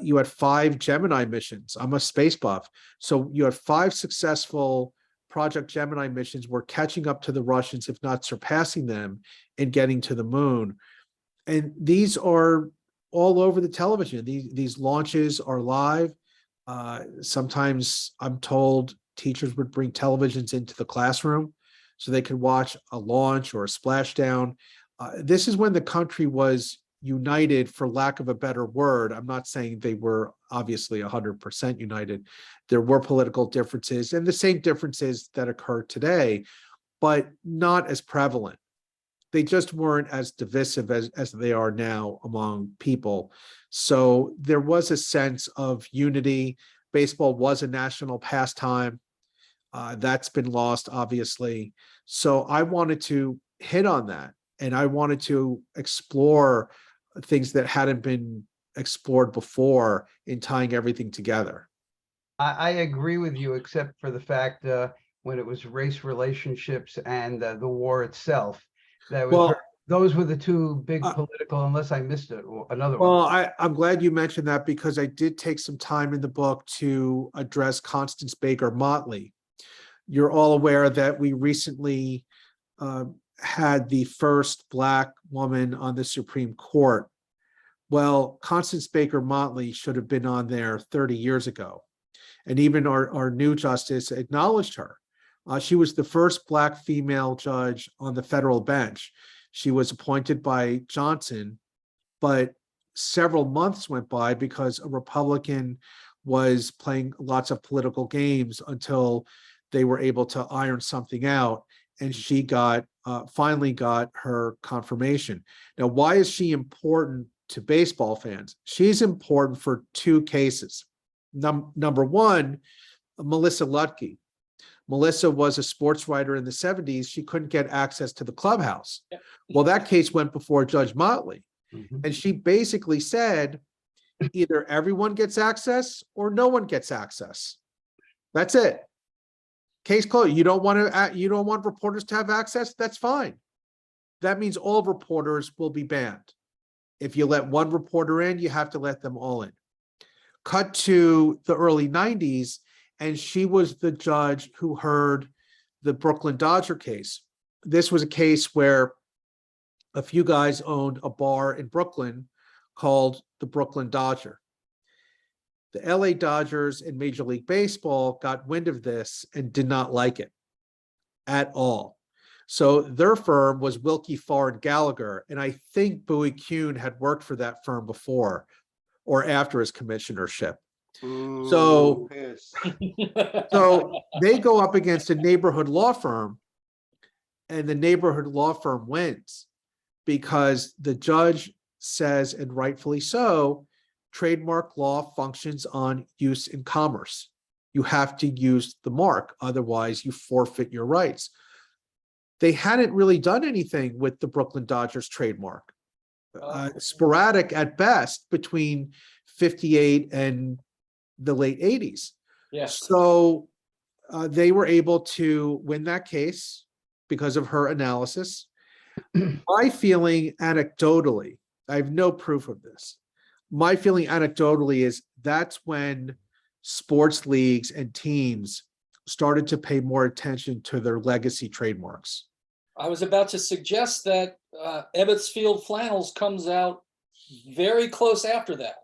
you had 5 Gemini missions. I'm a space buff. So you had 5 successful Project Gemini missions. We're catching up to the Russians, if not surpassing them, and getting to the moon. And these are all over the television. These launches are live. Sometimes I'm told teachers would bring televisions into the classroom so they could watch a launch or a splashdown. This is when the country was united, for lack of a better word. I'm not saying they were obviously 100% united. There were political differences and the same differences that occur today, but not as prevalent. They just weren't as divisive as they are now among people. So there was a sense of unity. Baseball was a national pastime. That's been lost, obviously. So I wanted to hit on that, and I wanted to explore things that hadn't been explored before in tying everything together. I agree with you, except for the fact when it was race relationships and the war itself. That was Well, those were the 2 big political, unless I missed it, or another one. Well, I'm glad you mentioned that, because I did take some time in the book to address Constance Baker Motley. You're all aware that we recently had the first Black woman on the Supreme Court. Well, Constance Baker Motley should have been on there 30 years ago. And even our new justice acknowledged her. She was the first Black female judge on the federal bench. She was appointed by Johnson, but several months went by because a Republican was playing lots of political games until they were able to iron something out, and she finally got her confirmation. Now, why is she important to baseball fans? She's important for 2 cases. Number one, Melissa Lutke. Melissa was a sports writer in the 70s. She couldn't get access to the clubhouse. Yep. Well, that case went before Judge Motley. Mhm. And she basically said, either everyone gets access or no one gets access. That's it. Case closed. You don't want reporters to have access? That's fine. That means all reporters will be banned. If you let one reporter in, you have to let them all in. Cut to the early 90s, and she was the judge who heard the Brooklyn Dodger case. This was a case where a few guys owned a bar in Brooklyn called the Brooklyn Dodger. The LA Dodgers in Major League Baseball got wind of this and did not like it at all. So their firm was Wilkie Farr and Gallagher, and I think Bowie Kuhn had worked for that firm before or after his commissionership. So they go up against a neighborhood law firm, and the neighborhood law firm wins because the judge says, and rightfully so, trademark law functions on use in commerce. You have to use the mark, otherwise you forfeit your rights. They hadn't really done anything with the Brooklyn Dodgers trademark. Sporadic at best between 58 and the late 80s. Yes. So they were able to win that case because of her analysis. My feeling anecdotally, I have no proof of this. My feeling anecdotally is that's when sports leagues and teams started to pay more attention to their legacy trademarks. I was about to suggest that Ebbets Field Flannels comes out very close after that.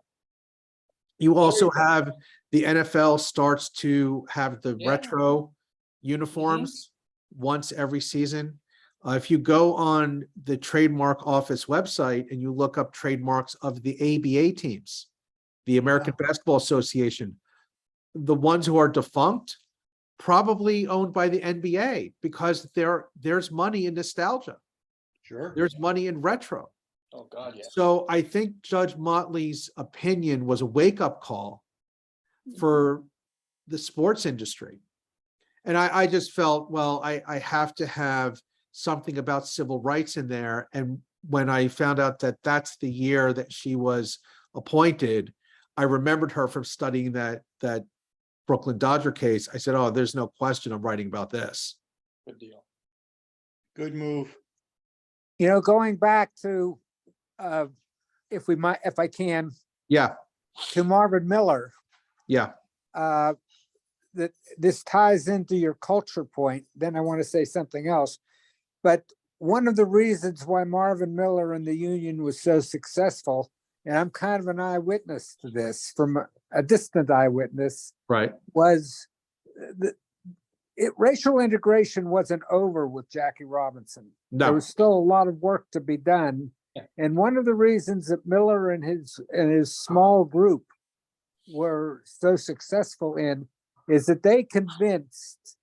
You also have the NFL starts to have the Yeah. retro uniforms once every season. If you go on the trademark office website and you look up trademarks of the ABA teams, the American Basketball Association, the ones who are defunct, probably owned by the NBA, because there's money in nostalgia. Sure. There's money in retro. Oh, God, yes. So I think Judge Motley's opinion was a wake-up call for the sports industry. And I just felt, well, I have to have something about civil rights in there. And when I found out that that's the year that she was appointed, I remembered her from studying that Brooklyn Dodger case. I said, oh, there's no question I'm writing about this. Good deal. Good move. You know, going back to, if I can, Yeah, to Marvin Miller, yeah, that this ties into your culture point, then I want to say something else. But one of the reasons why Marvin Miller and the union was so successful, and I'm kind of an eyewitness to this, from a distant eyewitness, right. was racial integration wasn't over with Jackie Robinson. There No, was still a lot of work to be done. Yeah. And one of the reasons that Miller and his small group were so successful in is that they convinced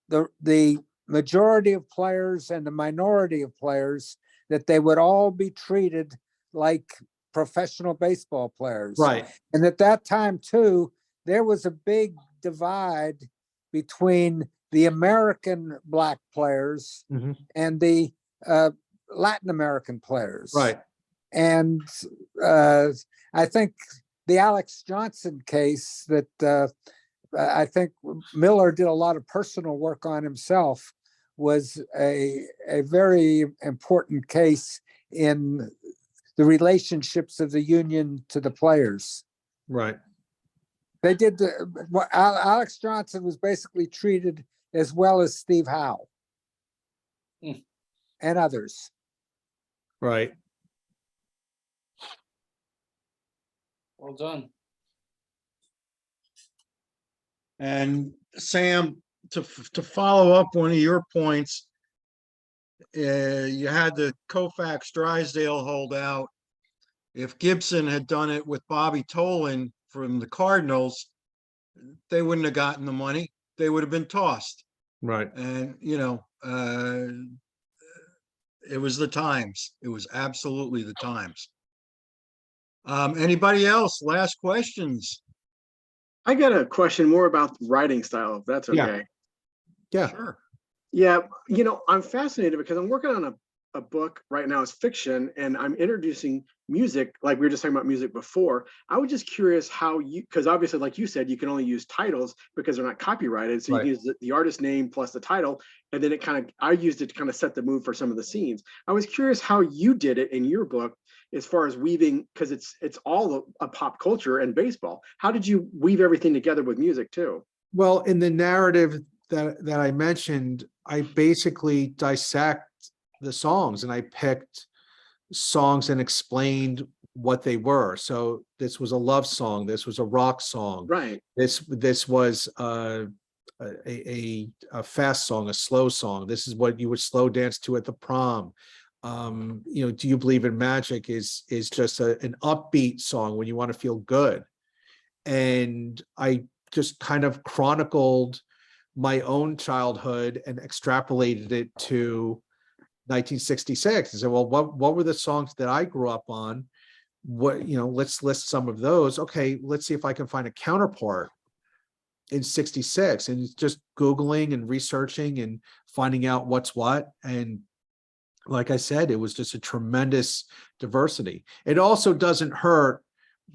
the majority of players and the minority of players that they would all be treated like professional baseball players. right, And at that time too, there was a big divide between the American Black players Mhm. and the Latin American players. right. And I think the Alex Johnson case that I think Miller did a lot of personal work on himself was a very important case in the relationships of the union to the players. Right. They did Alex Johnson was basically treated as well as Steve Howe and others. Right. Well done. And Sam, to follow up one of your points, you had the Koufax Drysdale holdout. If Gibson had done it with Bobby Tolan from the Cardinals, they wouldn't have gotten the money. They would have been tossed. Right. And, you know, it was the times. It was absolutely the times. Anybody else? Last questions? I got a question more about the writing style, if that's Yeah. okay. Yeah. Sure. Yeah, you know, I'm fascinated because I'm working on a book right now. It's fiction, and I'm introducing music, like we were just talking about music before. I was just curious how you, because obviously, like you said, you can only use titles because they're not copyrighted. So Right. you can use the artist name plus the title, and then I used it to kind of set the mood for some of the scenes. I was curious how you did it in your book as far as weaving, because it's all a pop culture and baseball. How did you weave everything together with music too? Well, in the narrative that I mentioned, I basically dissect the songs and I picked songs and explained what they were. So this was a love song. This was a rock song. Right. This was a fast song, a slow song. This is what you would slow dance to at the prom. You know, Do You Believe in Magic is just an upbeat song when you want to feel good. And I just kind of chronicled my own childhood and extrapolated it to 1966 and said, well, what were the songs that I grew up on? What, you know, let's list some of those. Okay, let's see if I can find a counterpart in 66, and just Googling and researching and finding out what's what. And like I said, it was just a tremendous diversity. It also doesn't hurt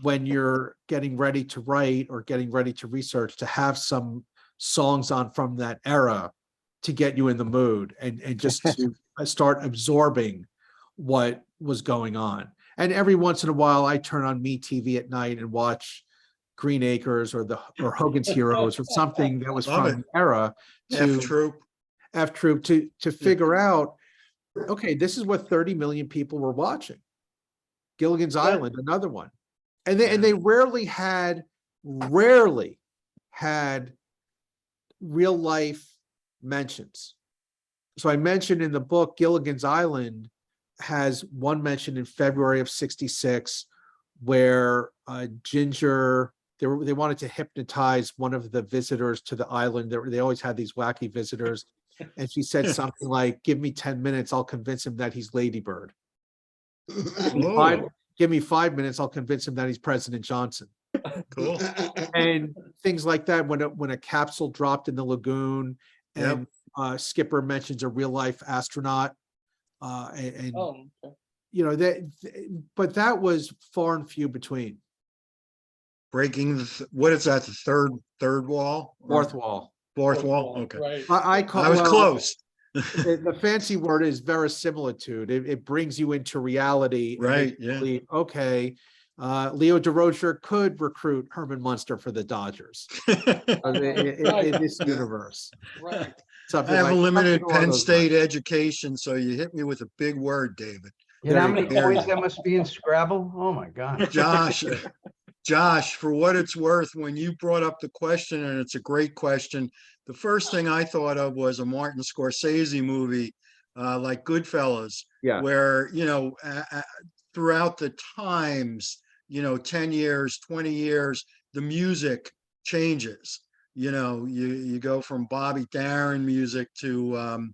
when you're getting ready to write or getting ready to research to have some songs on from that era to get you in the mood and just to start absorbing what was going on. And every once in a while, I turn on MeTV at night and watch Green Acres or Hogan's Heroes or something that was Love from it. the era F Troop. to figure out, okay, this is what 30 million people were watching. Gilligan's Island, another one. And they rarely had real life mentions. So I mentioned in the book, Gilligan's Island has one mention in February of 66 where Ginger, they wanted to hypnotize one of the visitors to the island. They always had these wacky visitors. And she said something like, give me 10 minutes, I'll convince him that he's Lady Bird. Oh, Give me 5 minutes, I'll convince him that he's President Johnson. Cool. and things like that. When a capsule dropped in the lagoon, and Skipper mentions a real life astronaut, and Oh, okay. you know but that was far and few between. Breaking what is that? The third wall? Or Fourth wall. Fourth wall? Okay. Right. I call I was well, close. the fancy word is verisimilitude. It brings you into reality. and Right, makes you yeah. believe, okay, Leo DeRocher could recruit Herman Munster for the Dodgers in this universe. Right. Something I have a like limited something along Penn those State lines. education, so you hit me with a big word, David. You know how There you many go. points that must be in Scrabble? Oh, my God. Josh, for what it's worth, when you brought up the question, and it's a great question, the first thing I thought of was a Martin Scorsese movie, like Goodfellas, Yeah. where, throughout the times, 10 years, 20 years, the music changes. You go from Bobby Darin music to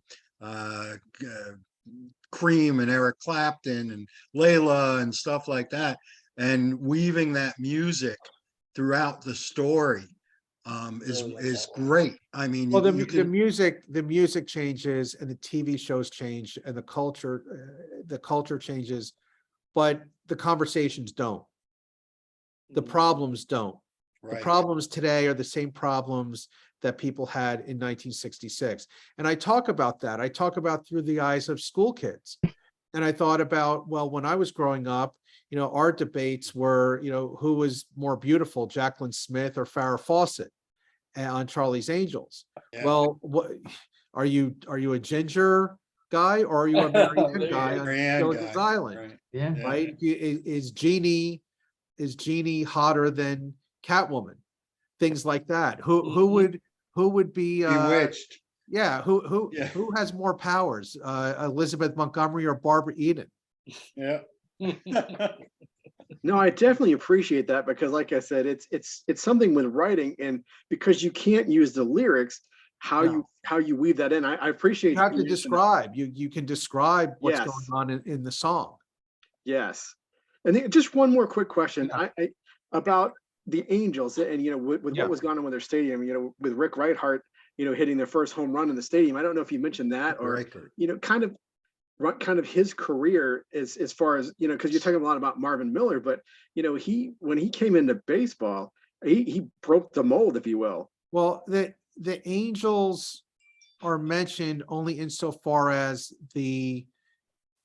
Cream and Eric Clapton and Layla and stuff like that, and weaving that music throughout the story is great. I mean, Well, you the can, music changes and the TV shows change and the culture changes, but the conversations don't. The problems don't. The right, problems today are the same problems that people had in 1966. And I talk about that. I talk about through the eyes of school kids. And I thought about, well, when I was growing up, our debates were, who was more beautiful, Jacqueline Smith or Farrah Fawcett on Charlie's Angels. Yeah. Well, what are you a ginger guy or are you a Marianne guy on Marianne Gilligan's guy, Island? right. Yeah. Right? Is Jeannie hotter than Catwoman? Things like that. Who would be Bewitched. yeah, who Yeah. who has more powers? Elizabeth Montgomery or Barbara Eden? Yeah. No, I definitely appreciate that because, like I said, it's something with writing, and because you can't use the lyrics, how you weave that in. I appreciate You have to mentioning that. describe. You can describe what's Yes. going on in the song. Yes, and then just one more quick question. I about the Angels, and with what was going on with their stadium. With Rick Reithart, hitting their first home run in the stadium. I don't know if you mentioned that or kind of his career as far as because you're talking a lot about Marvin Miller, but when he came into baseball, he broke the mold, if you will. Well, the Angels are mentioned only insofar as the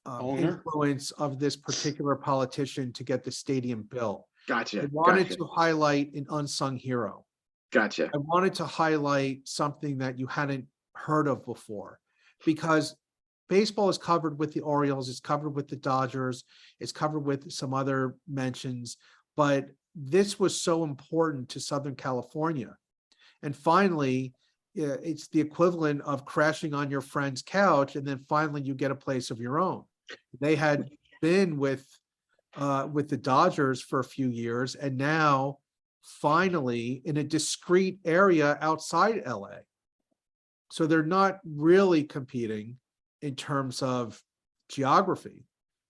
Owner? influence of this particular politician to get the stadium built. Gotcha. I wanted Gotcha. to highlight an unsung hero. Gotcha. I wanted to highlight something that you hadn't heard of before, because baseball is covered with the Orioles, it's covered with the Dodgers, it's covered with some other mentions, but this was so important to Southern California. And finally, it's the equivalent of crashing on your friend's couch, and then finally you get a place of your own. They had been with the Dodgers for a few years, and now finally in a discrete area outside LA. So they're not really competing in terms of geography,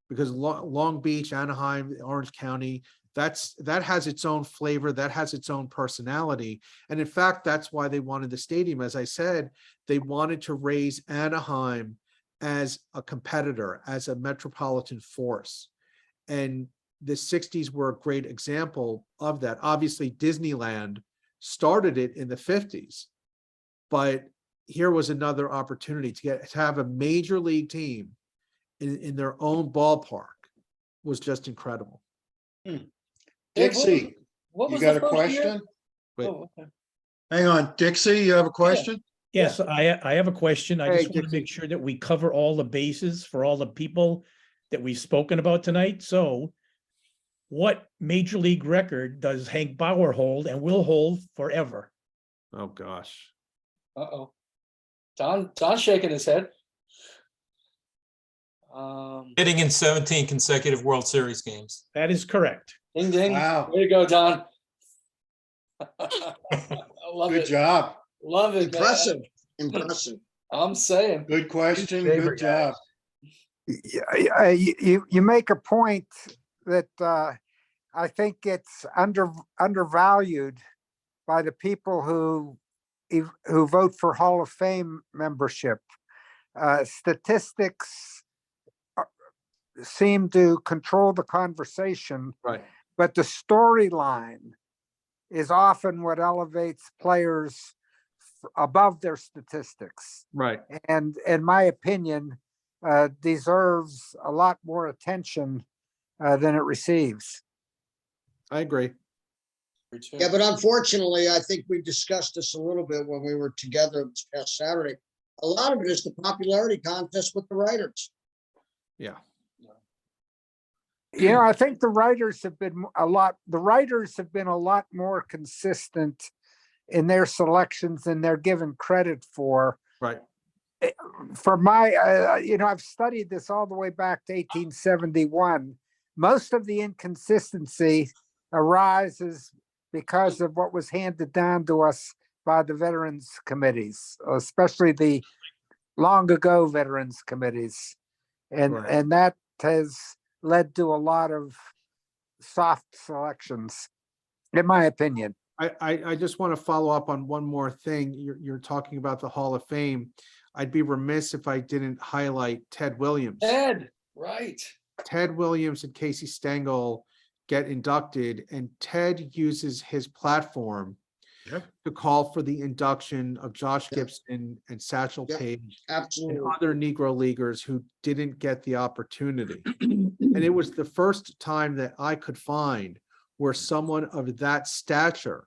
because Long Beach, Anaheim, Orange County, that has its own flavor, that has its own personality. And in fact, that's why they wanted the stadium. As I said, they wanted to raise Anaheim as a competitor, as a metropolitan force. And the 60s were a great example of that. Obviously, Disneyland started it in the 50s, but here was another opportunity to have a major league team in their own ballpark. Was just incredible. Dixie, What you was got the a first year? question? Wait. Oh, okay. Hang on, Dixie, you have a question? Yes, I have a question. I Hey, just want to Dixie. make sure that we cover all the bases for all the people that we've spoken about tonight. So what major league record does Hank Bauer hold and will hold forever? Oh gosh. Uh-oh. Don's shaking his head. Hitting in 17 consecutive World Series games. That is correct. Ding ding. Wow. Way to go, Don. I love Good it. job. Love it. man. Impressive. Impressive. I'm saying. Good question. Favorite Good job. You make a point that I think it's undervalued by the people who vote for Hall of Fame membership. Statistics seem to control the conversation, Right. but the storyline is often what elevates players above their statistics. Right. And in my opinion, deserves a lot more attention than it receives. I agree. Yeah, but unfortunately, I think we discussed this a little bit when we were together this past Saturday. A lot of it is the popularity contest with the writers. Yeah. You know, I think the writers have been a lot more consistent in their selections than they're given credit for. Right. For my, you know, I've studied this all the way back to 1871. Most of the inconsistency arises because of what was handed down to us by the veterans committees, especially the long ago veterans committees. Right. And that has led to a lot of soft selections, in my opinion. I just want to follow up on one more thing. You're talking about the Hall of Fame. I'd be remiss if I didn't highlight Ted Williams. Ted, right. Ted Williams and Casey Stengel get inducted, and Ted uses his platform Yep. to call for the induction of Josh Yep. Gibson and Satchel Yep. Paige Absolutely. and other Negro leaguers who didn't get the opportunity. And it was the first time that I could find where someone of that stature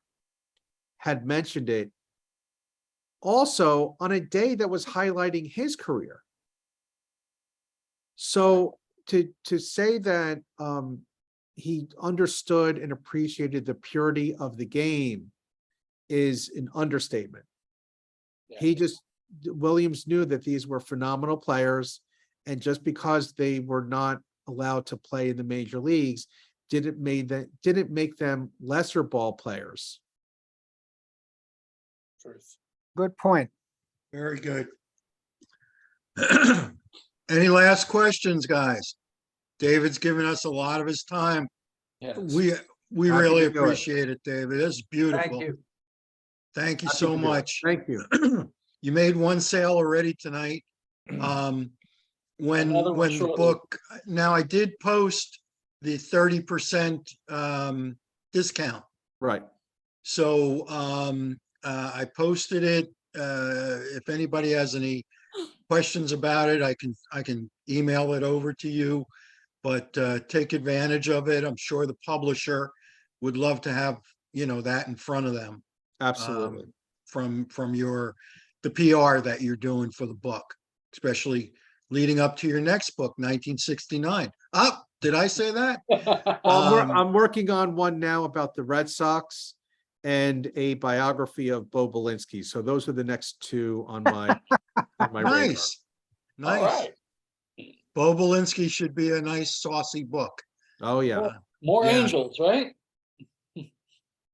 had mentioned it, also on a day that was highlighting his career. So to say that he understood and appreciated the purity of the game is an understatement. Yeah. Williams knew that these were phenomenal players, and just because they were not allowed to play in the major leagues didn't make them lesser ball players. Truth. Good point. Very good. Any last questions, guys? David's given us a lot of his time. Yes. We Happy really to do it. appreciate it, David. This is beautiful. Thank you. Thank you Happy so to do it. much. Thank you. You made one sale already tonight. When Another one the shortly. book, now I did post the 30% discount. Right. So I posted it. If anybody has any questions about it, I can email it over to you. But take advantage of it. I'm sure the publisher would love to have, you know, that in front of them. Absolutely. From the PR that you're doing for the book, especially leading up to your next book, 1969. Oh, did I say that? Well, I'm working on one now about the Red Sox and a biography of Bo Belinsky. So those are the next two on my radar. Nice. All Nice. right. Bo Belinsky should be a nice saucy book. Oh yeah. More Yeah. angels, right?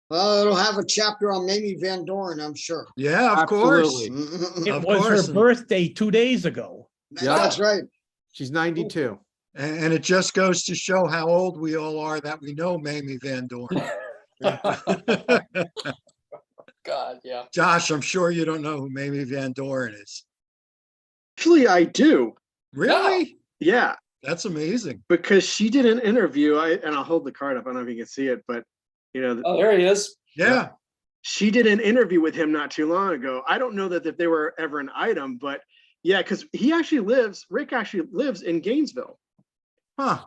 Well, it'll have a chapter on Mamie Van Doren, I'm sure. Yeah, of course. Absolutely. It Of was course. her birthday 2 days ago. That's right. She's 92. And it just goes to show how old we all are that we know Mamie Van Doren. God, yeah. Josh, I'm sure you don't know who Mamie Van Doren is. Actually, I do. Really? Yeah, That's amazing. because she did an interview. And I'll hold the card up. I don't know if you can see it, but you know, Oh, there he is. Yeah. she did an interview with him not too long ago. I don't know that they were ever an item, but yeah, because Rick actually lives in Gainesville. Huh.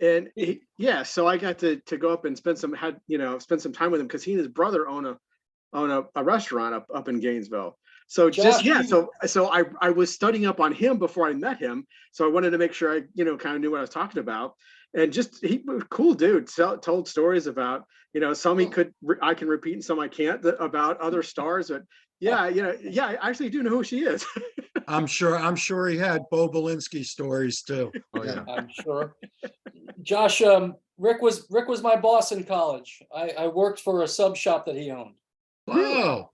And yeah, so I got to go up and spend some time with him because he and his brother own a restaurant up in Gainesville. So Josh, so I was studying up on him before I met him. So I wanted to make sure I kind of knew what I was talking about. And just he was a cool dude. Told stories about some I can repeat and some I can't about other stars. But yeah, I actually do know who she is. I'm sure he had Bo Belinsky stories too. Oh yeah. I'm sure. Josh, Rick was my boss in college. I worked for a sub shop that he owned. Wow.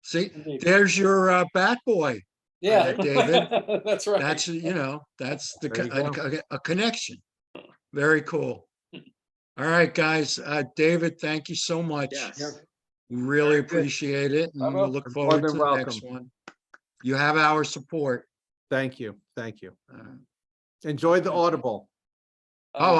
See, Indeed. there's your bat boy. Yeah, David. That's right. That's that's There you go. a connection. Very cool. All right, guys. David, thank you so much. Yes. Really Very good. appreciate it, and we'll look You're more forward than to the next welcome. one. You have our support. Thank you. Thank you. Uh, Enjoy the Audible. Oh,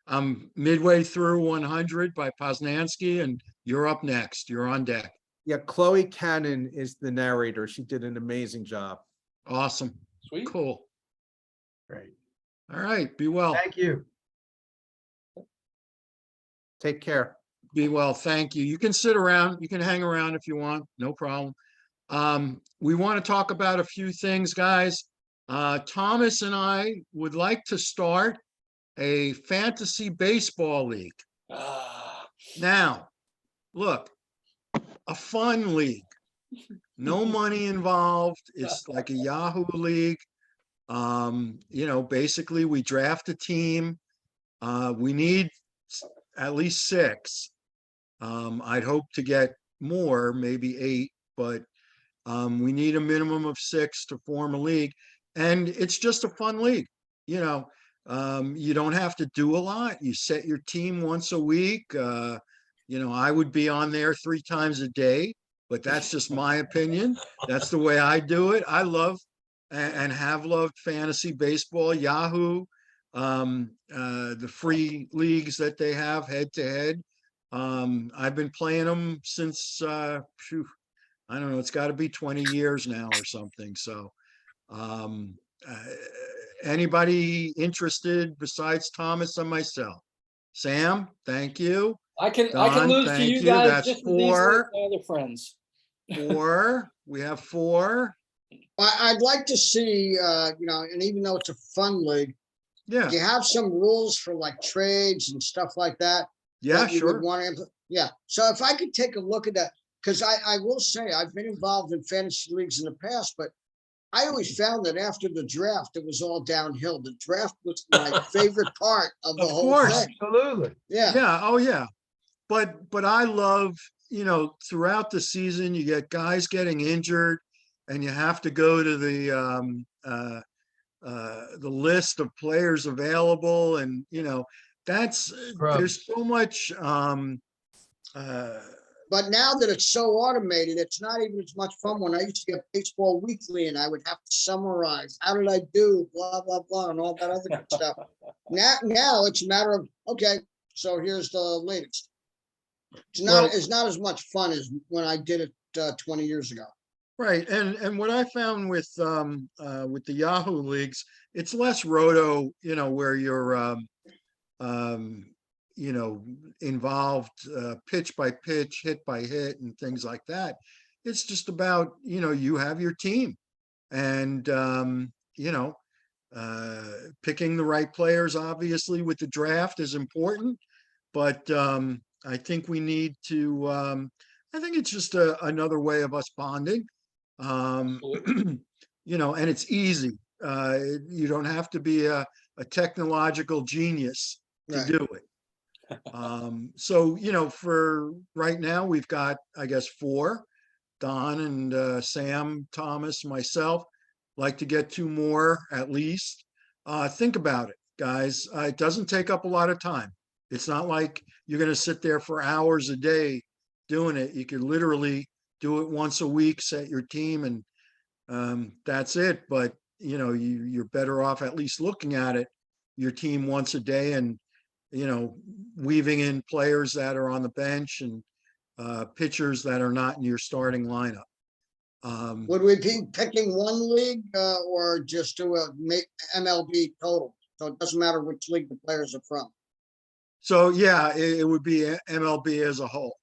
I'm midway through 100 by Poznansky, and you're up next. You're on deck. Yeah, Chloe Cannon is the narrator. She did an amazing job. Awesome. Sweet. Cool. Great. All right. Be well. Thank you. Take care. Be well. Thank you. You can sit around. You can hang around if you want. No problem. We want to talk about a few things, guys. Thomas and I would like to start a fantasy baseball league. Ah, Now, look, a fun league. No money involved. It's like a Yahoo league. Basically we draft a team. We need at least 6. I'd hope to get more, maybe 8, but we need a minimum of 6 to form a league. And it's just a fun league. You don't have to do a lot. You set your team once a week. I would be on there 3 times a day, but that's just my opinion. That's the way I do it. I love and have loved fantasy baseball, Yahoo, the free leagues that they have head to head. I've been playing them since, I don't know, it's got to be 20 years now or something. So, anybody interested besides Thomas and myself? Sam, thank you. I can Don, lose to thank you you. guys That's just as easily as 4. my other friends. 4. We have 4. I'd like to see, and even though it's a fun league, Yeah. do you have some rules for like trades and stuff like that? Yeah, that you would sure. want to, yeah. So if I could take a look at that, because I will say I've been involved in fantasy leagues in the past, but I always found that after the draft, it was all downhill. The draft was my favorite part of the Of whole course. thing. Absolutely. Yeah. Yeah. Oh, yeah. But I love, throughout the season, you get guys getting injured, and you have to go to the list of players available, and there's so much. But now that it's so automated, it's not even as much fun. When I used to get Baseball Weekly and I would have to summarize, how did I do, blah, blah, blah, and all that other good stuff. Now it's a matter of, okay, so here's the latest. It's not as much fun as when I did it 20 years ago. Right, and what I found with the Yahoo leagues, it's less roto, where you're involved pitch by pitch, hit by hit, and things like that. It's just about, you have your team, and picking the right players, obviously, with the draft is important, but I think we need to. I think it's just another way of us bonding. And it's easy. You don't have to be a technological genius to Right. do it. So, for right now, we've got, I guess, 4, Don and Sam, Thomas, myself. Like to get 2 more at least. Think about it, guys. It doesn't take up a lot of time. It's not like you're going to sit there for hours a day doing it. You could literally do it once a week, set your team, and that's it. But you're better off at least looking at it, your team once a day, and weaving in players that are on the bench and pitchers that are not in your starting lineup. Would we be picking one league or just do a MLB total? So it doesn't matter which league the players are from. So yeah, it would be MLB as a whole.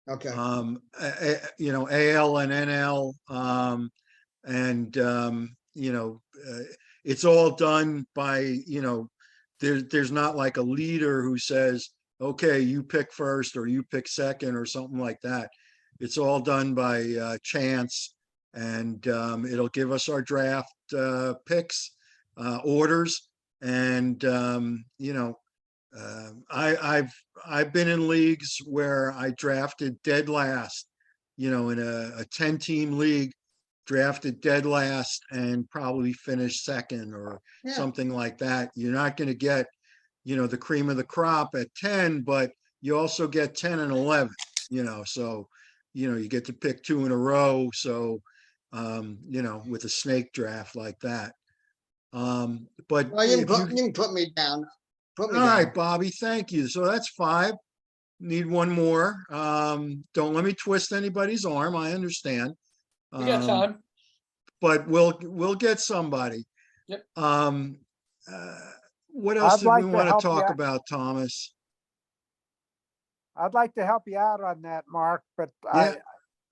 Okay. AL and NL, it's all done by, there's not like a leader who says, okay, you pick first or you pick second or something like that. It's all done by chance, and it'll give us our draft picks, orders, and I've been in leagues where I drafted dead last, in a 10-team league, drafted dead last and probably finished second or Yeah. something like that. You're not going to get the cream of the crop at 10, but you also get 10 and 11, so, you get to pick 2 in a row. So, with a snake draft like that. But Well, you if can put me down. Put me all right, down. Bobby, thank you. So that's 5. Need one more. Don't let me twist anybody's arm. I understand. We got time. But we'll get somebody. Yep. What else I'd did we like to want to help talk you. about, Thomas? I'd like to help you out on that, Mark, but Yeah.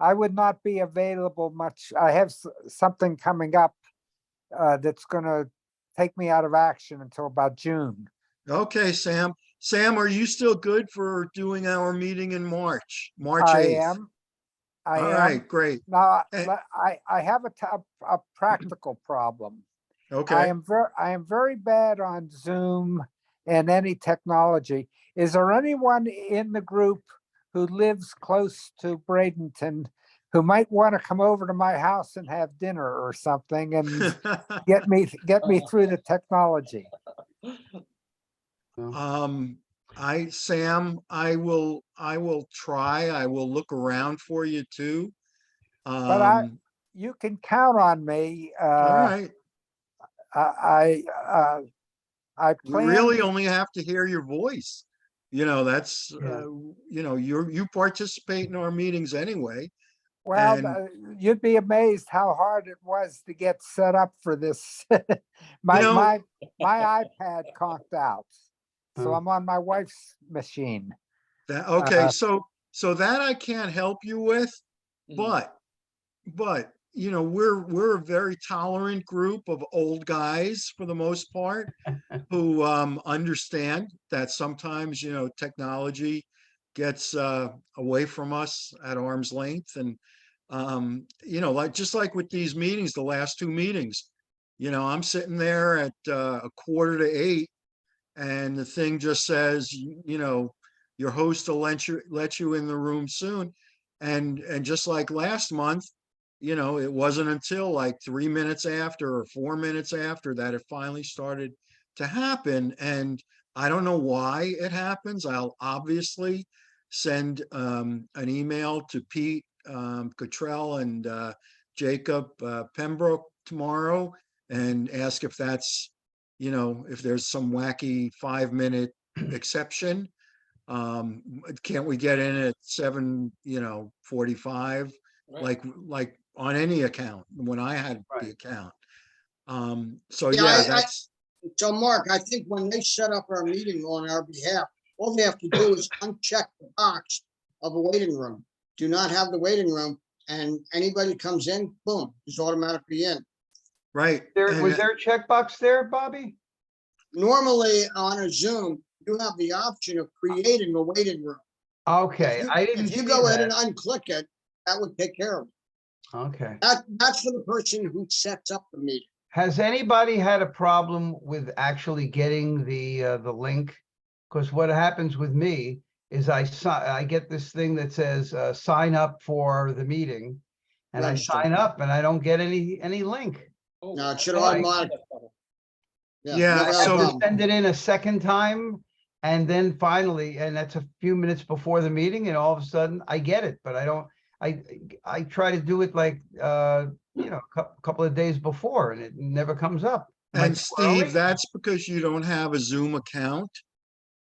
I would not be available much. I have something coming up that's gonna take me out of action until about June. Okay, Sam. Sam, are you still good for doing our meeting in March? March I 8th? am. I All am. right, great. Now, Eh. I have a practical problem. I Okay. am very bad on Zoom and any technology. Is there anyone in the group who lives close to Bradenton who might want to come over to my house and have dinner or something and get me through the technology? Sam, I will try. I will look around for you too. But you can count on me. All right. I We plan. really only have to hear your voice. That's, Yeah. you participate in our meetings anyway. Well, And, you'd be amazed how hard it was to get set up for this. my know- my my iPad conked out, so Oh. I'm on my wife's machine. okay, Uh, so that I can't help you with, but we're a very tolerant group of old guys for the most part who understand that sometimes technology gets away from us at arm's length. And just like with these meetings, the last 2 meetings, I'm sitting there at 7:45, and the thing just says, your host will let you in the room soon. And just like last month, it wasn't until like 3 minutes after or 4 minutes after that it finally started to happen. And I don't know why it happens. I'll obviously send an email to Pete Cottrell and Jacob Pembroke tomorrow and ask if that's, if there's some wacky 5-minute exception. Can't we get in at 7:45, Right. like on any account when I had the Right. account? So Yeah, yeah, that's So Mark, I think when they set up our meeting on our behalf, all they have to do is uncheck the box of a waiting room. Do not have the waiting room, and anybody comes in, boom, is automatically in. right. Was And there a checkbox there, Bobby? Normally on a Zoom, you have the option of creating a waiting room. Okay, I didn't If you see go ahead and that. unclick it, that would take care of it. Okay. That's for the person who sets up the meeting. Has anybody had a problem with actually getting the link? Because what happens with me is I get this thing that says sign up for the meeting, and I Register. sign up and I don't get any link. Oh, No, it should I like automatic. that better. Yeah, never I had a have to problem. send it in a second time, and then finally, and that's a few minutes before the meeting, and all of a sudden I get it, but I don't. I try to do it like a couple of days before, and it never comes up. Am I and too Steve, early? that's because you don't have a Zoom account.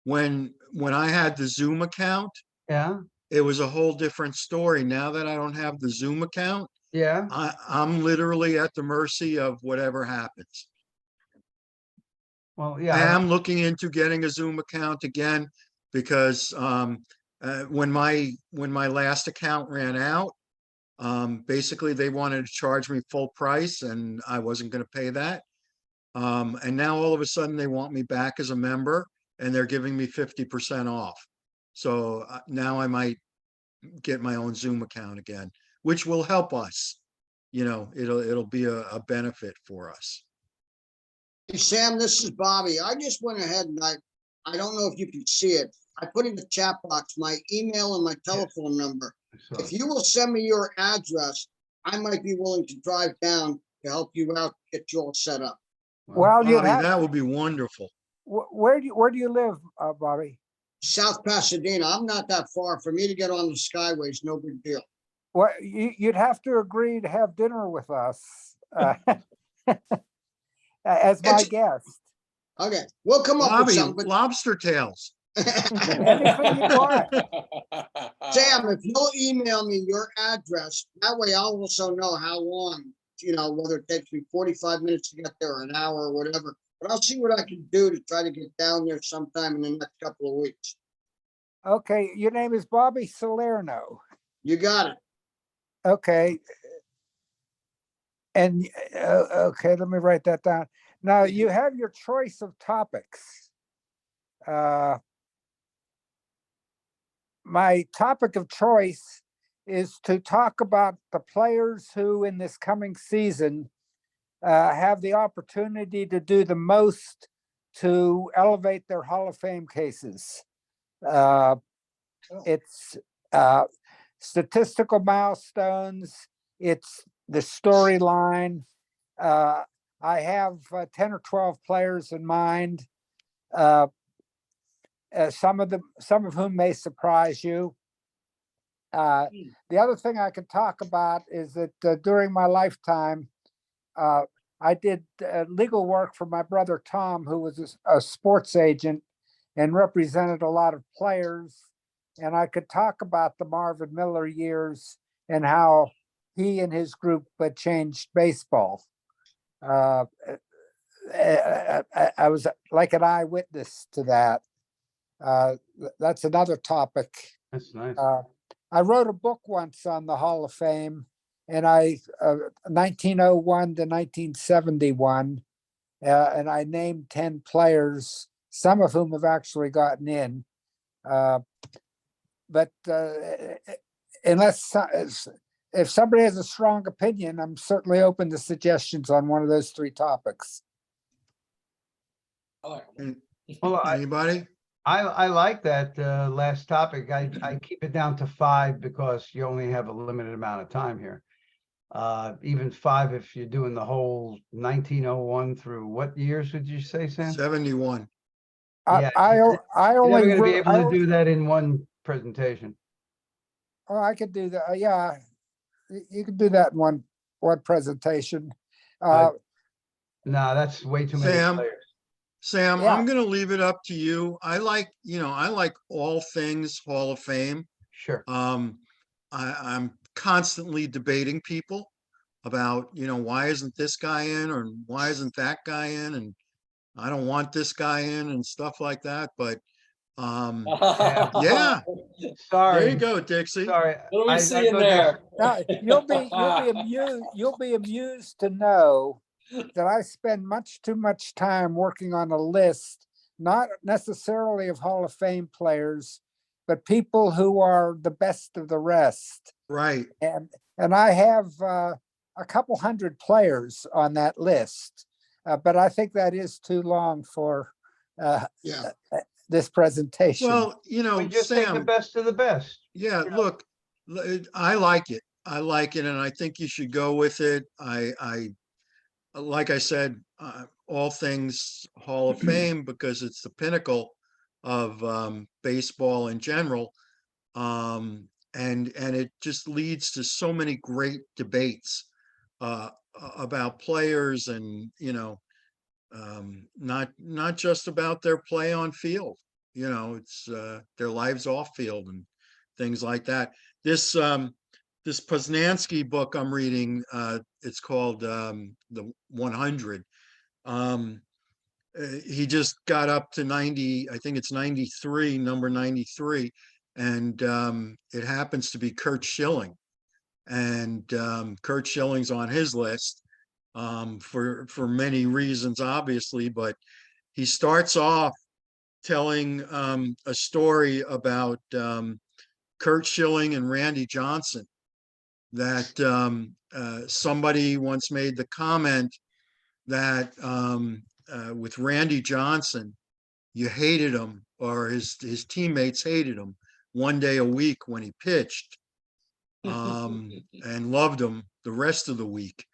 When I had the Zoom account, Yeah, it was a whole different story. Now that I don't have the Zoom account, yeah. I'm literally at the mercy of whatever happens. Well, I yeah. am looking into getting a Zoom account again because when my last account ran out, basically they wanted to charge me full price and I wasn't going to pay that. And now all of a sudden they want me back as a member and they're giving me 50% off. So now I might get my own Zoom account again, which will help us. It'll be a benefit for us. Hey, Sam, this is Bobby. I just went ahead and I don't know if you can see it. I put in the chat box my email and my telephone number. So, If you will send me your address, I might be willing to drive down to help you out, get you all set up. Well, you'd Bobby, have that would be wonderful. where do you live, Bobby? South Pasadena, I'm not that far. For me to get on the Skyways, no big deal. Well, you'd have to agree to have dinner with us as my It's- guest. Okay, we'll come up with Bobby, something. but- lobster tails. Anything you want. Sam, if you'll email me your address, that way I'll also know how long, whether it takes me 45 minutes to get there or an hour or whatever. But I'll see what I can do to try to get down there sometime in the next couple of weeks. Okay, your name is Bobby Salerno. You got it. Okay. And, okay, let me write that down. Now, you have your choice of topics. My topic of choice is to talk about the players who in this coming season have the opportunity to do the most to elevate their Hall of Fame cases. It's statistical milestones. It's the storyline. I have 10 or 12 players in mind. Some of whom may surprise you. The other thing I can talk about is that during my lifetime, I did legal work for my brother Tom, who was a sports agent and represented a lot of players. And I could talk about the Marvin Miller years and how he and his group changed baseball. I was like an eyewitness to that. That's another topic. That's nice. I wrote a book once on the Hall of Fame, and 1901 to 1971, and I named 10 players, some of whom have actually gotten in. But if somebody has a strong opinion, I'm certainly open to suggestions on one of those three topics. Well, Anybody? I like that last topic. I keep it down to 5 because you only have a limited amount of time here. Even 5 if you're doing the whole 1901 through what years would you say, Sam? 71. Yeah, I You're only never going to be wrote- able to do that in one presentation. Oh, I could do that. Yeah, you could do that in one presentation. No, that's way too many Sam? players. Sam, Yeah. I'm gonna leave it up to you. I like all things Hall of Fame. Sure. I'm constantly debating people about, why isn't this guy in or why isn't that guy in? And I don't want this guy in and stuff like that. But yeah, there Sorry. you go, Dixie. Sorry. What do we I see in go there? Now, you'll be amused to know that I spend much too much time working on a list, not necessarily of Hall of Fame players, but people who are the best of the rest. Right. And I have a couple hundred players on that list, but I think that is too long for Yeah. this presentation. Well, We just take the Sam, best of the best. yeah, look, I like it. I like it, and I think you should go with it. Like I said, all things Hall of Fame because it's the pinnacle of baseball in general, and it just leads to so many great debates about players, and not just about their play on field. It's their lives off field and things like that. This Poznansky book I'm reading, it's called the 100. He just got up to 90, I think it's 93, number 93, and it happens to be Curt Schilling. And Curt Schilling's on his list for many reasons, obviously, but he starts off telling a story about Curt Schilling and Randy Johnson, that somebody once made the comment that with Randy Johnson, you hated him, or his teammates hated him one day a week when he pitched, and loved him the rest of the week.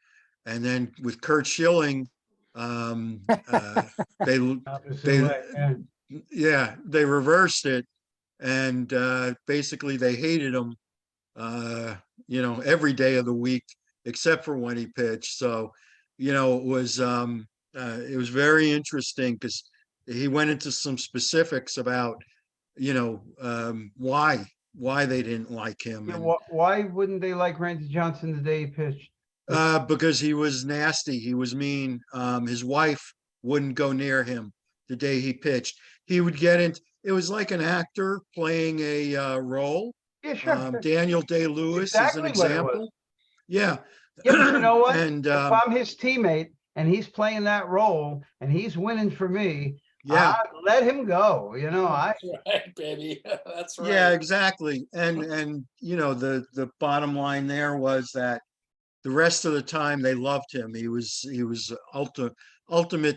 And then with Curt Schilling, They, Opposite they, way, yeah. yeah, they reversed it, and basically they hated him, every day of the week except for when he pitched. So, it was very interesting because he went into some specifics about, why they didn't like him. Yeah, And why wouldn't they like Randy Johnson the day he pitched? because he was nasty, he was mean. His wife wouldn't go near him the day he pitched. He would get in. It was like an actor playing a role. Yeah, sure. Sure. Daniel Day-Lewis is an Exactly what it was. example. Yeah. Yeah, but you know what? And If I'm his teammate and he's playing that role and he's winning for me, yeah, let him go. You know, I Right, baby. That's right. yeah, exactly. And the bottom line there was that the rest of the time they loved him. He was ultimate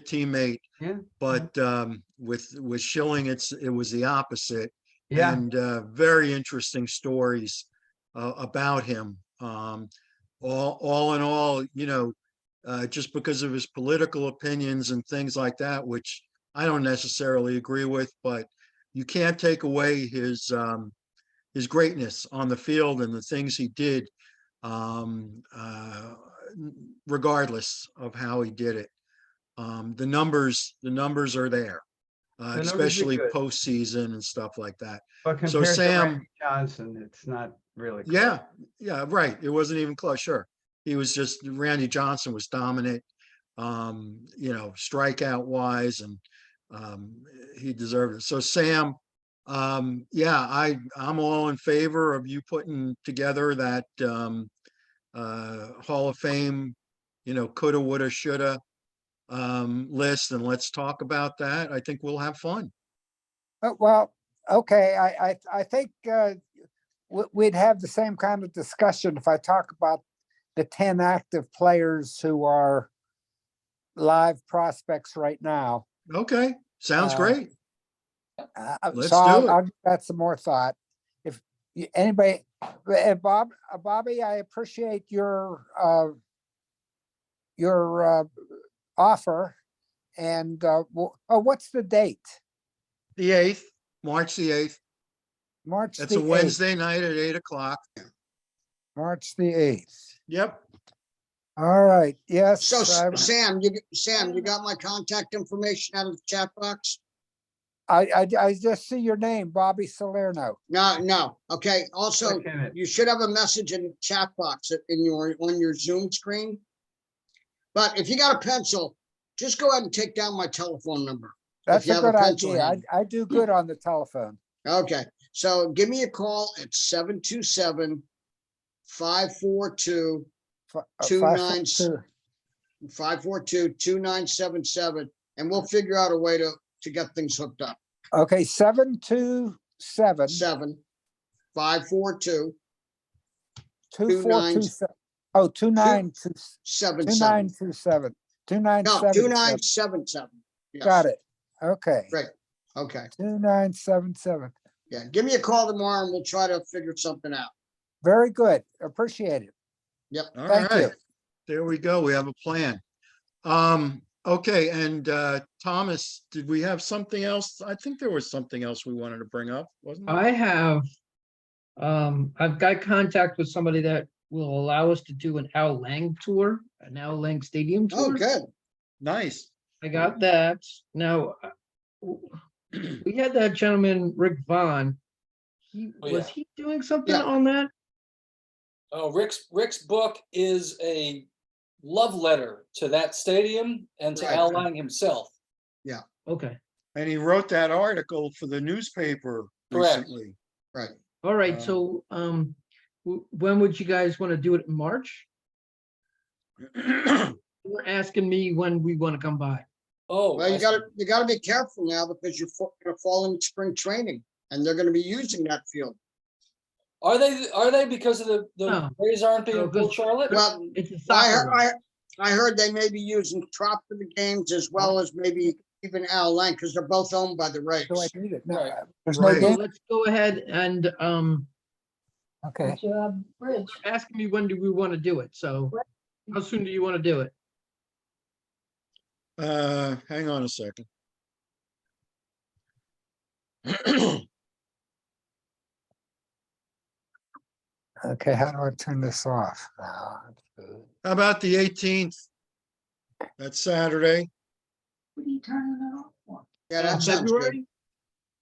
teammate. Yeah. But with Schilling, it was the opposite. yeah. And very interesting stories about him. All in all, just because of his political opinions and things like that, which I don't necessarily agree with, but you can't take away his greatness on the field and the things he did, regardless of how he did it. The numbers are there, numbers are especially good. postseason and stuff like that. But So compared to Sam, Randy Johnson, it's not really. Close. yeah, right. It wasn't even close. Sure. Randy Johnson was dominant, strikeout wise, and he deserved it. So Sam, I'm all in favor of you putting together that Hall of Fame, coulda, woulda, shoulda list, and let's talk about that. I think we'll have fun. Well, okay, I think we'd have the same kind of discussion if I talk about the 10 active players who are live prospects right now. Okay, sounds great. Let's So do it. I'll give that some more thought. If anybody, Bobby, I appreciate your offer. And what's the date? The 8th, March the 8th. March That's the a 8th. Wednesday night at 8:00. March the 8th. Yep. All right. Yes. So Sam, you got my contact information out of the chat box? I just see your name, Bobby Salerno. No. Okay. Also, Click in it. you should have a message in the chat box on your Zoom screen. But if you got a pencil, just go ahead and take down my telephone number. That's you a have a good pencil idea. handy. I do good on the telephone. Okay, so give me a call at 727-542-29 542-2977, and we'll figure out a way to get things hooked up. Okay, 727 7-542-2977. 2427. Oh, 2927. No, 2977. 2977. Yes. Got it. Okay. Great. Okay. 2977. Yeah. Give me a call tomorrow and we'll try to figure something out. Very good. Appreciate it. Yep. All Thank you. right. There we go. We have a plan. Okay, and Thomas, did we have something else? I think there was something else we wanted to bring up, wasn't there? I have, I've got contact with somebody that will allow us to do an Al Lang tour, an Al Lang Stadium Oh, tour. good. Nice. I got that. Now, we had that gentleman, Rick Vaughn. Oh, Was yeah. he doing something Yeah. on that? Oh, Rick's book is a love letter to that stadium and to Right. Al Lang himself. Okay, And he wrote that article for the newspaper Correct. recently. Right. all right, Um, so, when would you guys want to do it in March? You're asking me when we want to come by. Oh, Well, I you gotta be careful now because you're gonna fall into spring training and they're gonna be using that field. Are they because of the No. Rays aren't being No, built, 'cause- Charlotte? Well, It's a I soccer. heard, I heard they may be using Trop for the games as well as maybe even Al Lang, because they're both owned by the Rays. Do I need it? No, Right. there's no Right. So game. let's go ahead and, Okay. asking me when do we want to do it, so how soon do you want to do it? Hang on a second. Okay, how do I turn this off? How about the 18th? That's Saturday. Yeah, that sounds good. February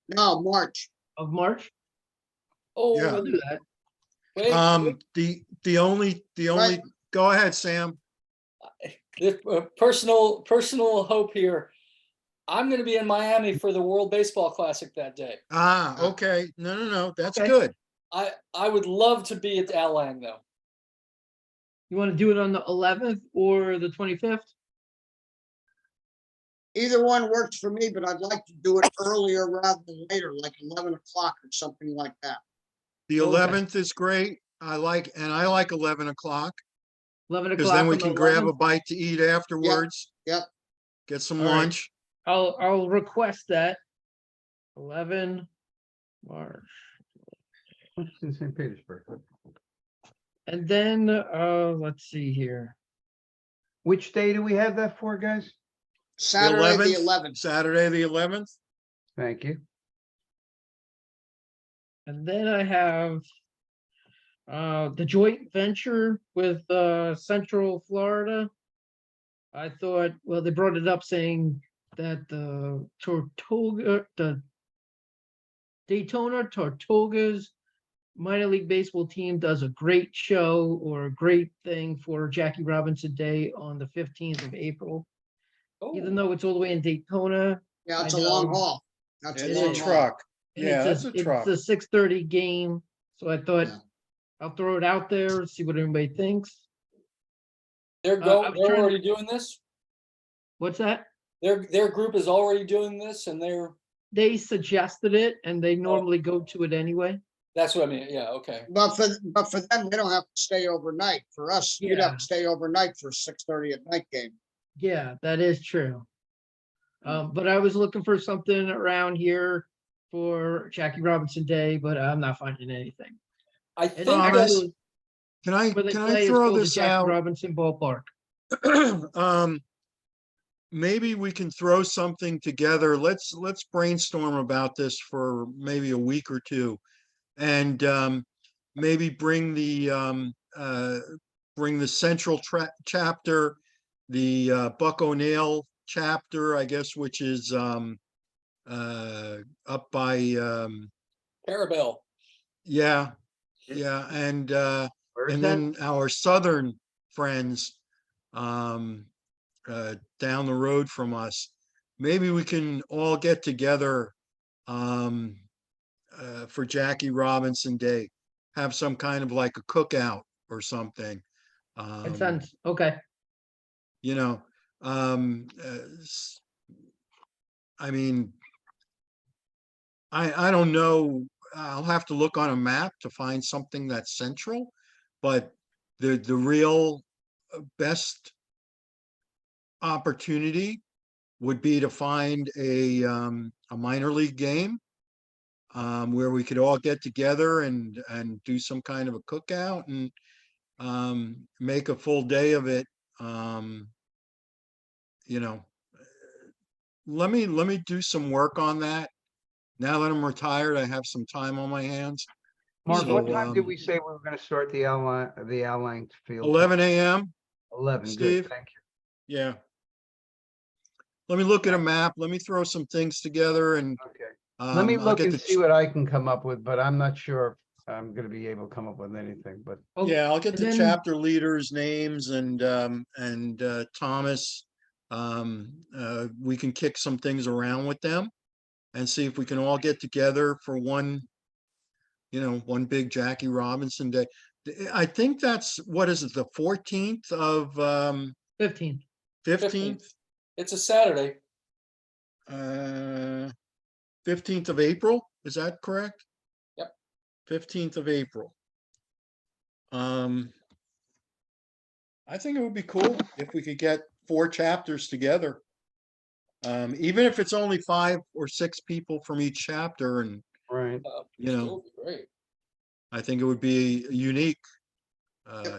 No, March. of March? Oh, Yeah. I'll do that. wait, The only, Right. go ahead, Sam. personal hope here. I'm gonna be in Miami for the World Baseball Classic that day. Ah, okay. No, that's Okay. good. I would love to be at Al Lang though. You want to do it on the 11th or the 25th? Either one works for me, but I'd like to do it earlier rather than later, like 11 o'clock or something like that. The Okay. 11th is great. I like 11 o'clock, 11 because o'clock then we on the can grab a 11th? bite to eat afterwards. Yep. Get some All right. lunch. I'll request that. 11 March. It's in St. Petersburg. And then, let's see here. Which day do we have that for, guys? Saturday, the 11th. Saturday, the 11th. Thank you. And then I have the joint venture with Central Florida. I thought, well, they brought it up saying that the Daytona Tortugas minor league baseball team does a great show or a great thing for Jackie Robinson Day on the 15th of April. Even Oh, though it's all the way in Daytona, Yeah, it's I a long know. haul. That's It's long a haul. truck. and Yeah, it's that's a truck. It's a 6:30 game, so I thought Yeah. I'll throw it out there, see what everybody thinks. they're I was they're trying- already doing this? What's that? Their group is already doing this and They suggested it, and they normally go to it anyway. that's what I mean. Yeah, okay. But for them, they don't have to stay overnight. For us, you'd Yeah. have to stay overnight for a 6:30 at night game. Yeah, that is true. But I was looking for something around here for Jackie Robinson Day, but I'm not finding anything. I And think Thomas, that's, actually, where they Can I play is throw called the this Jackie out? Robinson Ballpark. Maybe we can throw something together. Let's brainstorm about this for maybe a week or two. And maybe bring the central chapter, the Buck O'Neill chapter, I guess, which is up by Carabel. yeah, and Where's that? then our southern friends down the road from us. Maybe we can all get together for Jackie Robinson Day, have some kind of like a cookout or something. It sounds, okay. You know, I mean, I don't know. I'll have to look on a map to find something that's central, but the real best opportunity would be to find a minor league game where we could all get together and do some kind of a cookout and make a full day of it. You know, let me do some work on that. Now that I'm retired, I have some time on my hands. Mark, what So, time did we say we were gonna start the Al Lang field? 11 a.m. 11, Steve? good, thank you. Yeah. Let me look at a map. Let me throw some things together and Okay, let me I'll look get and the see what I can come up with, but I'm not sure if I'm gonna be able to come up with anything, but Oh, Yeah, I'll get and the then- chapter leaders' names and Thomas. We can kick some things around with them and see if we can all get together for one big Jackie Robinson Day. I think that's, what is it, the 14th of 15th. 15th? It's a Saturday. 15th of April, is that correct? Yep. 15th of April. I think it would be cool if we could get 4 chapters together. Even if it's only 5 or 6 people from each chapter, and right. you know, Still be great. I think it would be unique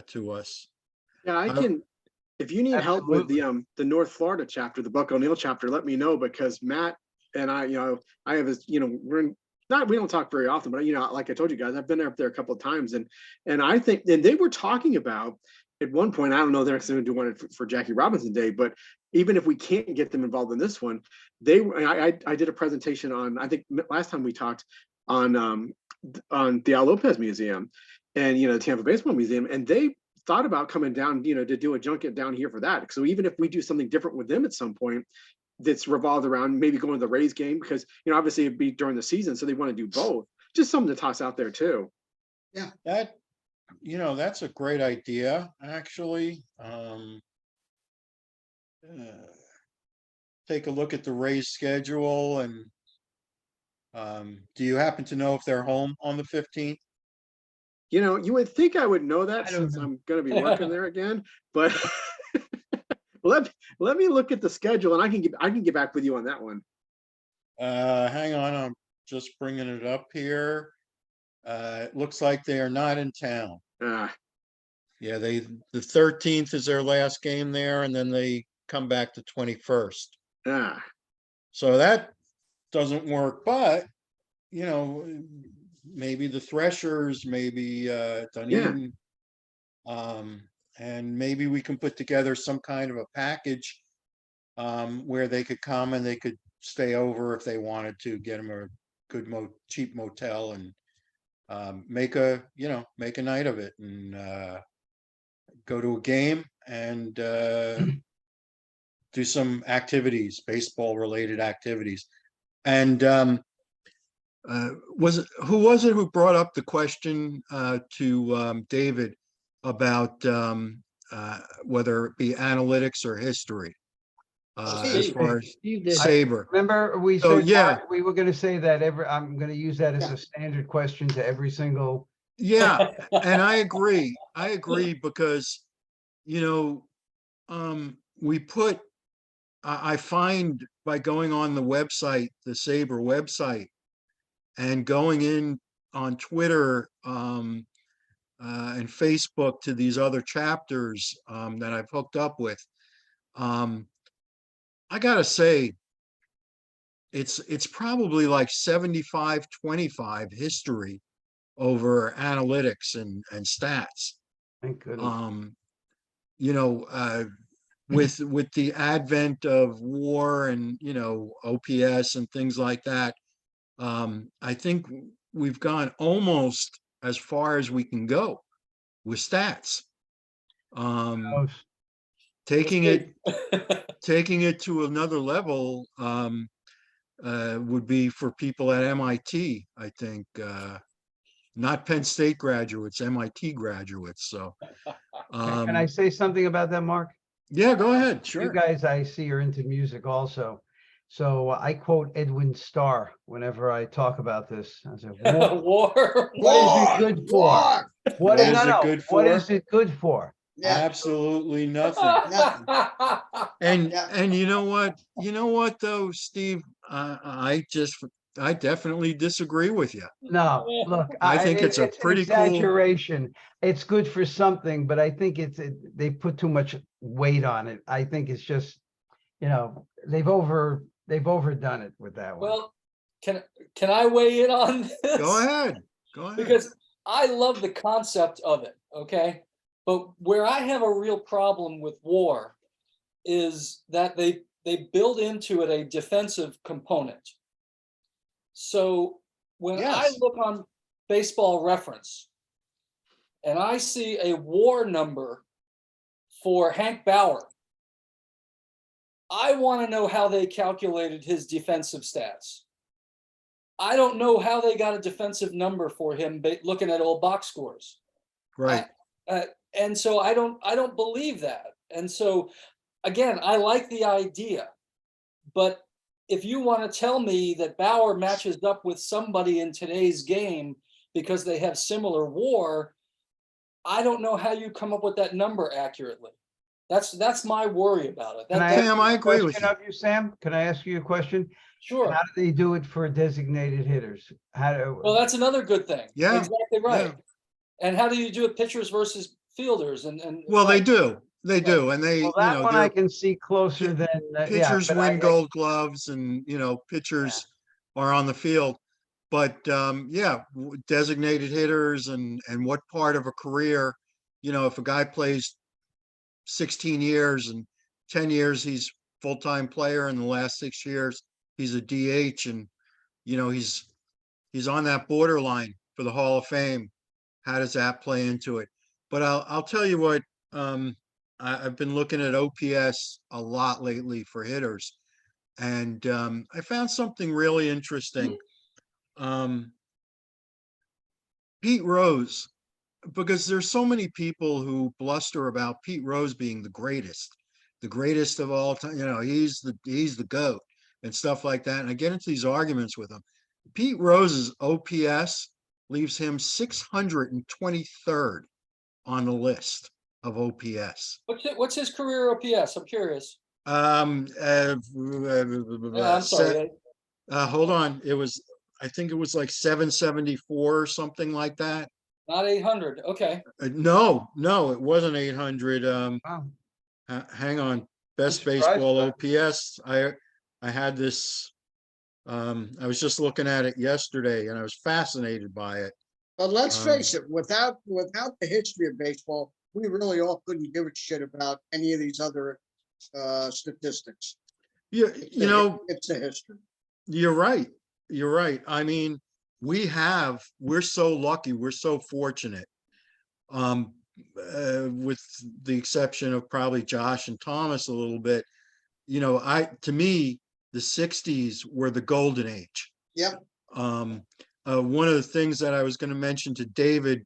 to us. Yeah, I Uh, can, if you need help with the North Florida chapter, the Buck O'Neill chapter, let me know, because Matt and I, I have we don't talk very often, but like I told you guys, I've been up there a couple of times, and I think, and they were talking about at one point, I don't know, they're going to do one for Jackie Robinson Day, but even if we can't get them involved in this one, I did a presentation on, I think last time we talked on the Roush-Lopez Museum and, the Tampa Baseball Museum, and they thought about coming down, to do a junket down here for that. So even if we do something different with them at some point, that's revolved around maybe going to the Rays game, because, obviously it'd be during the season, so they want to do both. Just something to toss out there too. Yeah. That's a great idea, actually. Take a look at the Rays schedule, and do you happen to know if they're home on the 15th? You would think I would know that I don't since know. I'm going to be working there again, but let me look at the schedule, and I can get back with you on that one. Hang on, I'm just bringing it up here. It looks like they are not in town. Yeah, the 13th is their last game there, and then they come back the 21st. So that doesn't work, but maybe the Threshers, maybe Dunedin, and maybe we can put together some kind of a package where they could come and they could stay over if they wanted to, get them a good cheap motel, and make a night of it, and go to a game and do some activities, baseball related activities. And who was it who brought up the question to David about whether it be analytics or history as far as Steve did. SABR? Remember, we So, said, yeah. Mark, we were gonna say that I'm gonna use that as a standard question to every single. Yeah, and I agree because, we put, I find by going on the website, the SABR website, and going in on Twitter and Facebook to these other chapters that I've hooked up with, I gotta say, it's probably like 75-25 history over analytics and stats. Thank goodness. With the advent of WAR and OPS and things like that, I think we've gone almost as far as we can go with stats. Taking it to another level would be for people at MIT, I think. Not Penn State graduates, MIT graduates. So, Can I say something about that, Mark? Yeah, go ahead. Sure. You guys, I see, are into music also. So I quote Edwin Starr whenever I talk about this. I say, War. what is it good for? What is it good for? What is it good for? Yeah. Absolutely nothing. And you know what though, Steve, I definitely disagree with you. No, look, I think it's a pretty an exaggeration. It's good for something, but I think they put too much weight on it. I think it's just, they've overdone it with that one. Well, can I weigh in on this? Go ahead. Because I love the concept of it, okay? But where I have a real problem with WAR is that they build into it a defensive component. So when I look on Baseball Reference and I see a WAR number for Hank Bauer, I want to know how they calculated his defensive stats. I don't know how they got a defensive number for him looking at old box scores. Right. And so I don't believe that. And so again, I like the idea, but if you want to tell me that Bauer matches up with somebody in today's game because they have similar WAR, I don't know how you come up with that number accurately. That's my worry about it. Sam, I agree with you. Sam, can I ask you a question? Sure. How do they do it for designated hitters? Well, that's another good thing. Yeah. Exactly right. Yeah. And how do you do it pitchers versus fielders? And well, they do. They do, and they, Well, you that know, one I they're can see closer than, yeah. pitchers but win gold gloves and, you know, pitchers are on the field. But yeah, designated hitters and what part of a career, you know, if a guy plays 16 years and 10 years he's full-time player, in the last 6 years he's a DH, and you know he's on that borderline for the Hall of Fame. How does that play into it? But I'll tell you what, I've been looking at OPS a lot lately for hitters, and I found something really interesting. Pete Rose, because there's so many people who bluster about Pete Rose being the greatest of all time. You know, he's the GOAT and stuff like that. And I get into these arguments with him. Pete Rose's OPS leaves him 623rd on the list of OPS. What's his career OPS? I'm curious. Um, uh, I'm sorry. hold on. I think it was like 774 or something like that. Not 800. Okay. No, it wasn't 800. Wow. Hang on. Best surprised baseball by that. OPS. I had this. I was just looking at it yesterday, and I was fascinated by it. But let's face it, without the history of baseball, we really all couldn't give a shit about any of these other statistics. You know, It's a history. you're right. You're right. I mean, we're so lucky. We're so fortunate. With the exception of probably Josh and Thomas a little bit, you know, to me, the 60s were the golden age. Yep. One of the things that I was going to mention to David,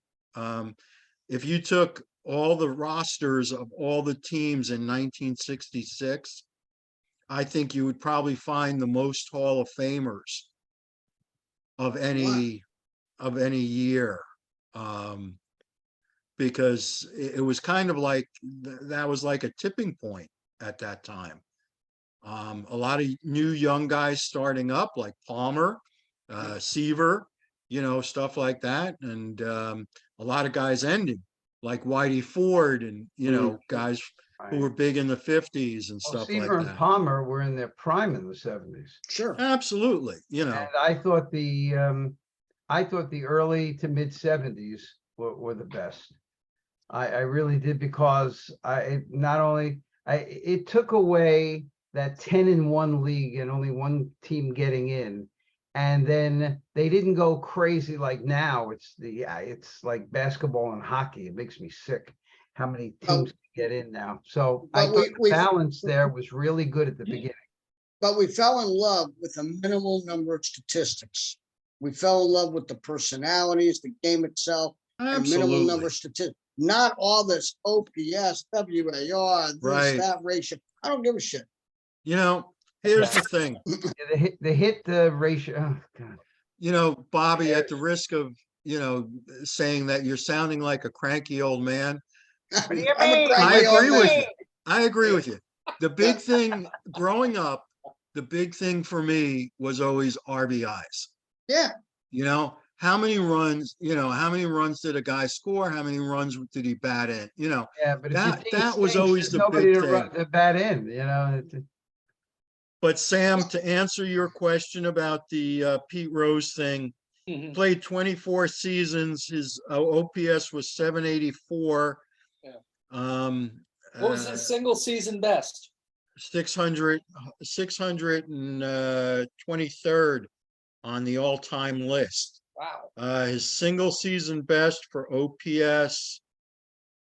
if you took all the rosters of all the teams in 1966, I think you would probably find the most Hall of Famers of any year. Because it was kind of like that was like a tipping point at that time. A lot of new young guys starting up, like Palmer, Seaver, you know, stuff like that, and a lot of guys ending, like Whitey Ford, and you know, guys who were big in the 50s and stuff Seaver like and that. Palmer were in their prime in the 70s. Sure. Absolutely, you know. And I thought the early to mid 70s were the best. I really did, because it took away that 10-1 league and only one team getting in. And then they didn't go crazy like now. It's like basketball and hockey. It makes me sick how many teams get in now. So I thought the balance there was really good at the beginning. But we fell in love with a minimal number of statistics. We fell in love with the personalities, the game itself, and minimal number of statistics. Not all this OPS, WAR, this, that ratio. I don't give a shit. You know, here's the thing. The hit ratio. Oh, God. You know, Bobby, at the risk of, you know, saying that you're sounding like a cranky old man. What do you mean? I agree with you. I agree with you. The big thing growing up, the big thing for me was always RBIs. Yeah. You know, how many runs did a guy score? How many runs did he bat in? You know, Yeah, but that was always the big thing. To bat in, you know. But Sam, to answer your question about the Pete Rose thing, played 24 seasons. His OPS was 784. Yeah. What was his single season best? 623rd on the all-time list. Wow. His single season best for OPS.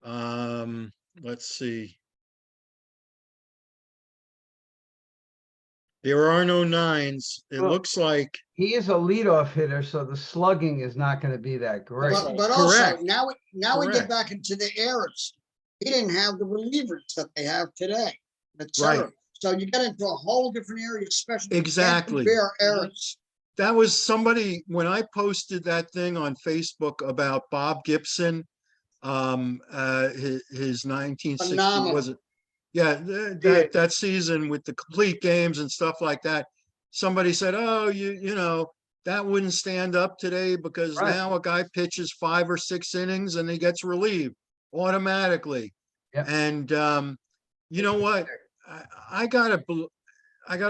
Let's see. There are no nines. It looks like he is a leadoff hitter, so the slugging is not going to be that great. But also, now we get back into the eras. He didn't have the relievers that they have today, etc. Right. So you get into a whole different area, especially exactly eras. That was somebody, when I posted that thing on Facebook about Bob Gibson, his 1960, was it? Yeah, that season with the complete games and stuff like that. Somebody said, "Oh, you know, that wouldn't stand up today because now a guy pitches 5 or 6 innings and he gets relieved automatically." Yep. And you know what? I gotta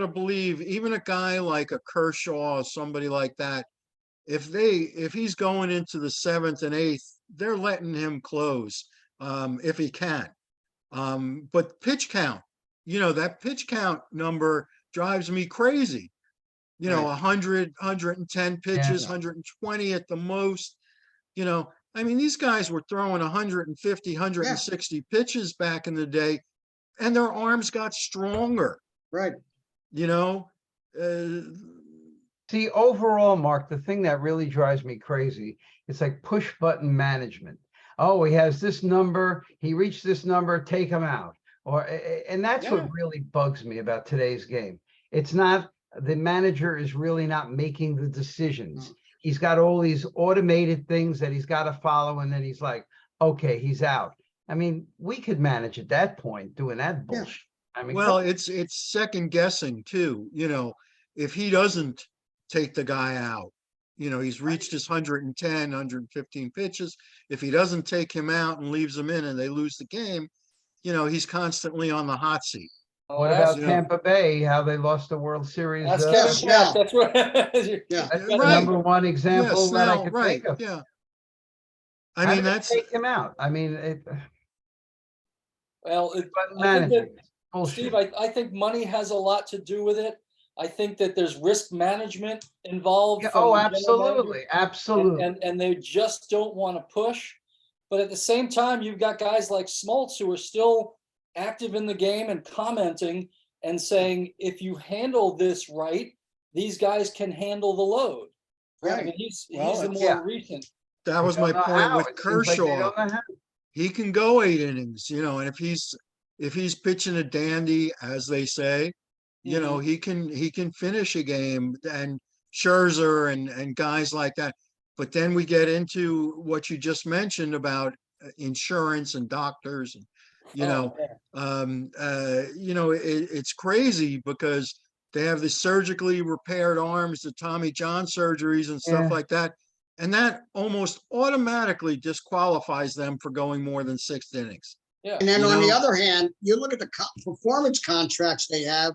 believe even a guy like a Kershaw or somebody like that, if he's going into the 7th and 8th, they're letting him close if he can. But pitch count, that pitch count number drives me crazy. 100, 110 pitches, 120 at the most. I mean, these guys were throwing 150, 160 pitches back in the day, and their arms got stronger. Right. See, overall, Mark, the thing that really drives me crazy, it's like push button management. Oh, he has this number, he reached this number, take him out. And that's Yeah. what really bugs me about today's game. It's not, the manager is really not making the decisions. He's got all these automated things that he's got to follow, and then he's like, okay, he's out. I mean, we could manage at that point doing that bullshit. I mean, Well, it's second guessing too, if he doesn't take the guy out, he's reached his 110, 115 pitches. If he doesn't take him out and leaves him in and they lose the game, he's constantly on the hot seat. what about Yeah. Tampa Bay, how they lost the World Series? That's Kevin Yes, Pratt, yeah. that's what. Yeah. That's the Right. number one example that I Snell, could right, think of. yeah. How I mean, did they that's, take him out. I mean, Well, button I think that, management. Bullshit. Steve, I think money has a lot to do with it. I think that there's risk management involved. Yeah, from oh, the general manager, absolutely, absolutely. and they just don't want to push. But at the same time, you've got guys like Smoltz who are still active in the game and commenting and saying, if you handle this right, these guys can handle the load. I mean, Right. he's Well, the more yeah. recent. that was They my don't know point how. with It seems like they Kershaw. don't know how. He can go 8 innings, and if he's pitching a dandy, as they say, he can finish a game, and Scherzer and guys like that. But then we get into what you just mentioned about insurance and doctors, and Oh, yeah. it's crazy because they have the surgically repaired arms, the Tommy John surgeries and stuff Yeah. like that. And that almost automatically disqualifies them for going more than 6 innings. Yeah. And then You on the know? other hand, you look at the performance contracts they have.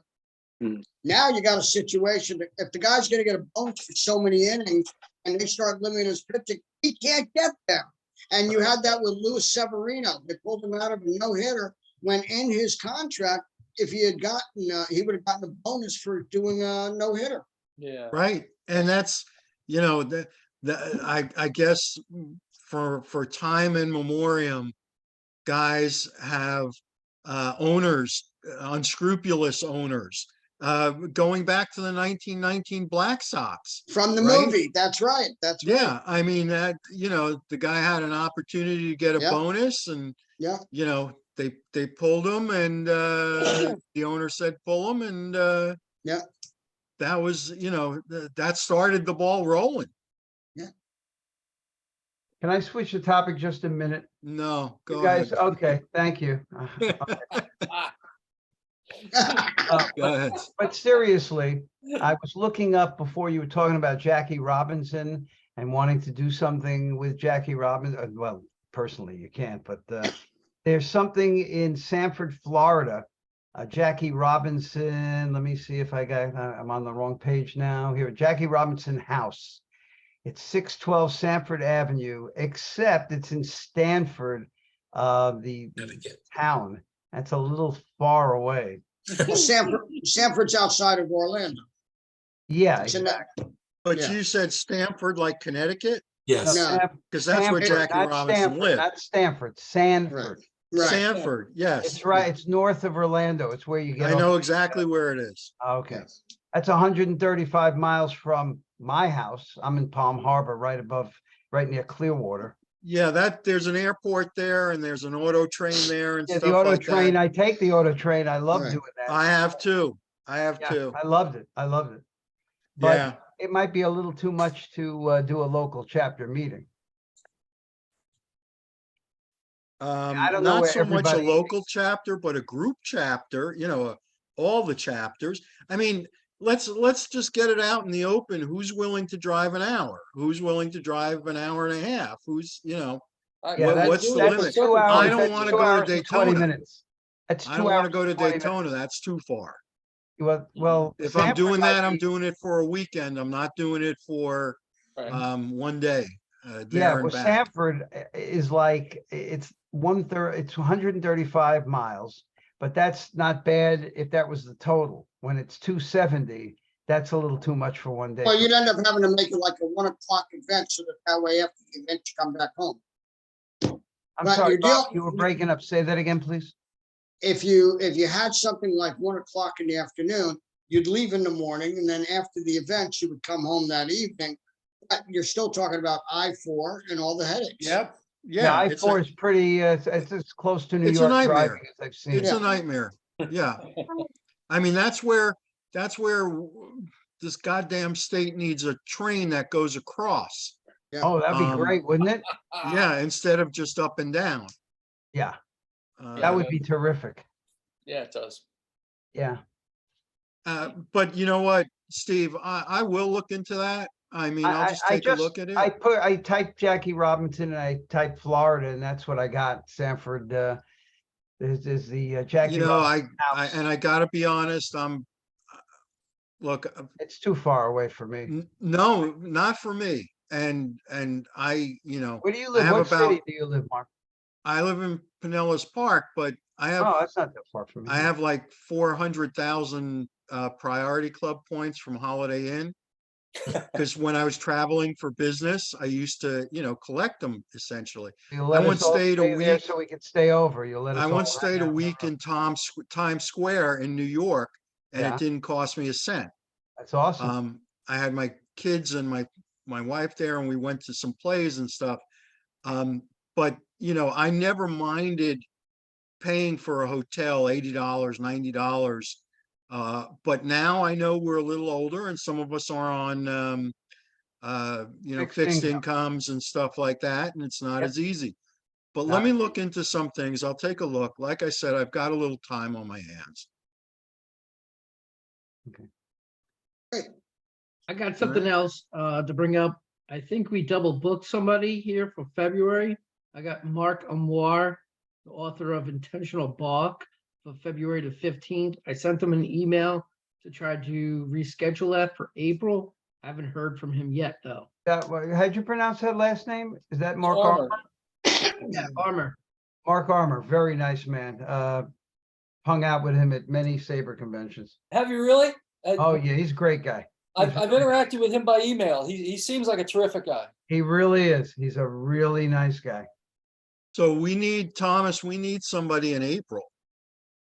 Hmm. Now you got a situation that if the guy's gonna get a bonus for so many innings and they start limiting his pitching, he can't get them. And you had that with Luis Severino. They pulled him out of a no-hitter when in his contract, if he had gotten, he would have gotten a bonus for doing a no-hitter. Yeah. Right. And that's, I guess for time in memoriam, guys have owners, unscrupulous owners, going back to the 1919 Black Sox. From the Right? movie, that's right, that's right. Yeah, I mean that, the guy had an opportunity to get a Yeah. bonus, and Yeah, they pulled him, and the owner said pull him, and yeah. that was, that started the ball rolling. Can I switch the topic just a minute? No, You go guys, ahead. okay, thank you. Go ahead. But seriously, I was looking up before you were talking about Jackie Robinson and wanting to do something with Jackie Robinson. Well, personally, you can't, but there's something in Sanford, Florida. Jackie Robinson, let me see if I'm on the wrong page now. Here, Jackie Robinson House. It's 612 Sanford Avenue, except it's in Stanford, the town. That's a little far away. Well, Sanford's outside of Orlando. Yeah, It's in that, But Yeah. you said Stamford, like Connecticut, Yes. No. because that's where Stanford, Jackie not Robinson Stanford, lived. not Stanford, Sanford. right. Sanford, yes. It's right, it's north of Orlando. It's where you get. I off- know exactly where it is. Okay, Yes. that's 135 miles from my house. I'm in Palm Harbor, right near Clearwater. Yeah, there's an airport there, and there's an auto train there and Yeah, the stuff auto like train, that. I take the auto train. I love Right. doing that. I have too. I have Yeah, too. I loved it. I loved it. But Yeah. it might be a little too much to do a local chapter meeting. I don't know Not where so much a everybody- local chapter, but a group chapter, all the chapters. I mean, let's just get it out in the open. Who's willing to drive an hour? Who's willing to drive an hour and a half? Yeah, that's, what's the that's limit? 2 hours. I don't that's wanna 2 go to hours and 20 Daytona. minutes. That's I 2 don't want hours to go to and 20 minutes. Daytona. That's too far. Well, If I'm Sanford doing might that, I'm be- doing it for a weekend. I'm not doing it for Right. one day, Yeah, there well, and back. Sanford is like, it's 1/3, it's 135 miles, but that's not bad if that was the total. When it's 270, that's a little too much for one day. Well, you'd end up having to make it like a 1 o'clock event so that way after the event, you come back home. I'm but sorry, you're Bob, deal- you were breaking up. Say that again, please. If you had something like 1 o'clock in the afternoon, you'd leave in the morning, and then after the event, you would come home that evening. But you're still talking about I-4 and all the headaches. Yep, Yeah, yeah, it's I-4 a, is pretty, it's as close to New it's a York nightmare. driving as I've seen. It's Yeah. a nightmare. Yeah. I mean, that's where this goddamn state needs a train that goes across. Oh, that'd be great, wouldn't it? Yeah, instead of just up and down. Yeah, Uh, that would be terrific. Yeah, it does. Yeah. But you know what, Steve, I will look into that. I mean, I'll just take a look at it. I typed Jackie Robinson and I typed Florida, and that's what I got. Sanford, is the Jackie You know, Robinson house. I gotta be honest, look, It's too far away for me. no, not for me. And I, Where do you I live? have What about, city do you live, Mark? I live in Pinellas Park, but I have, Oh, that's not that far from me. I have like 400,000 Priority Club points from Holiday Inn. Because when I was traveling for business, I used to, collect them essentially. You'll let once us all stayed a stay there week- so we could stay over. You'll let us I all once hang stayed a out in the week room. in Times Square in New York, and Yeah. it didn't cost me a cent. That's awesome. I had my kids and my wife there, and we went to some plays and stuff. But I never minded paying for a hotel, $80, $90. But now I know we're a little older, and some of us are on Fixed fixed income. incomes and stuff like that, and it's not Yep. as easy. But Not let me as look into some things. I'll take a look. Like I said, I've got a little time on my hands. I got something else to bring up. I think we double booked somebody here for February. I got Mark Amoir, the author of Intentional Balk, for February the 15th. I sent him an email to try to reschedule that for April. I haven't heard from him yet, though. How'd you pronounce that last name? Is that Mark Armour. Armour? Yeah, Armor. Mark Armour, very nice man. Hung out with him at many SABR conventions. Have you really? Oh, yeah, he's a great guy. I've interacted with him by email. He seems like a terrific guy. He really is. He's a really nice guy. So we need, Thomas, we need somebody in April.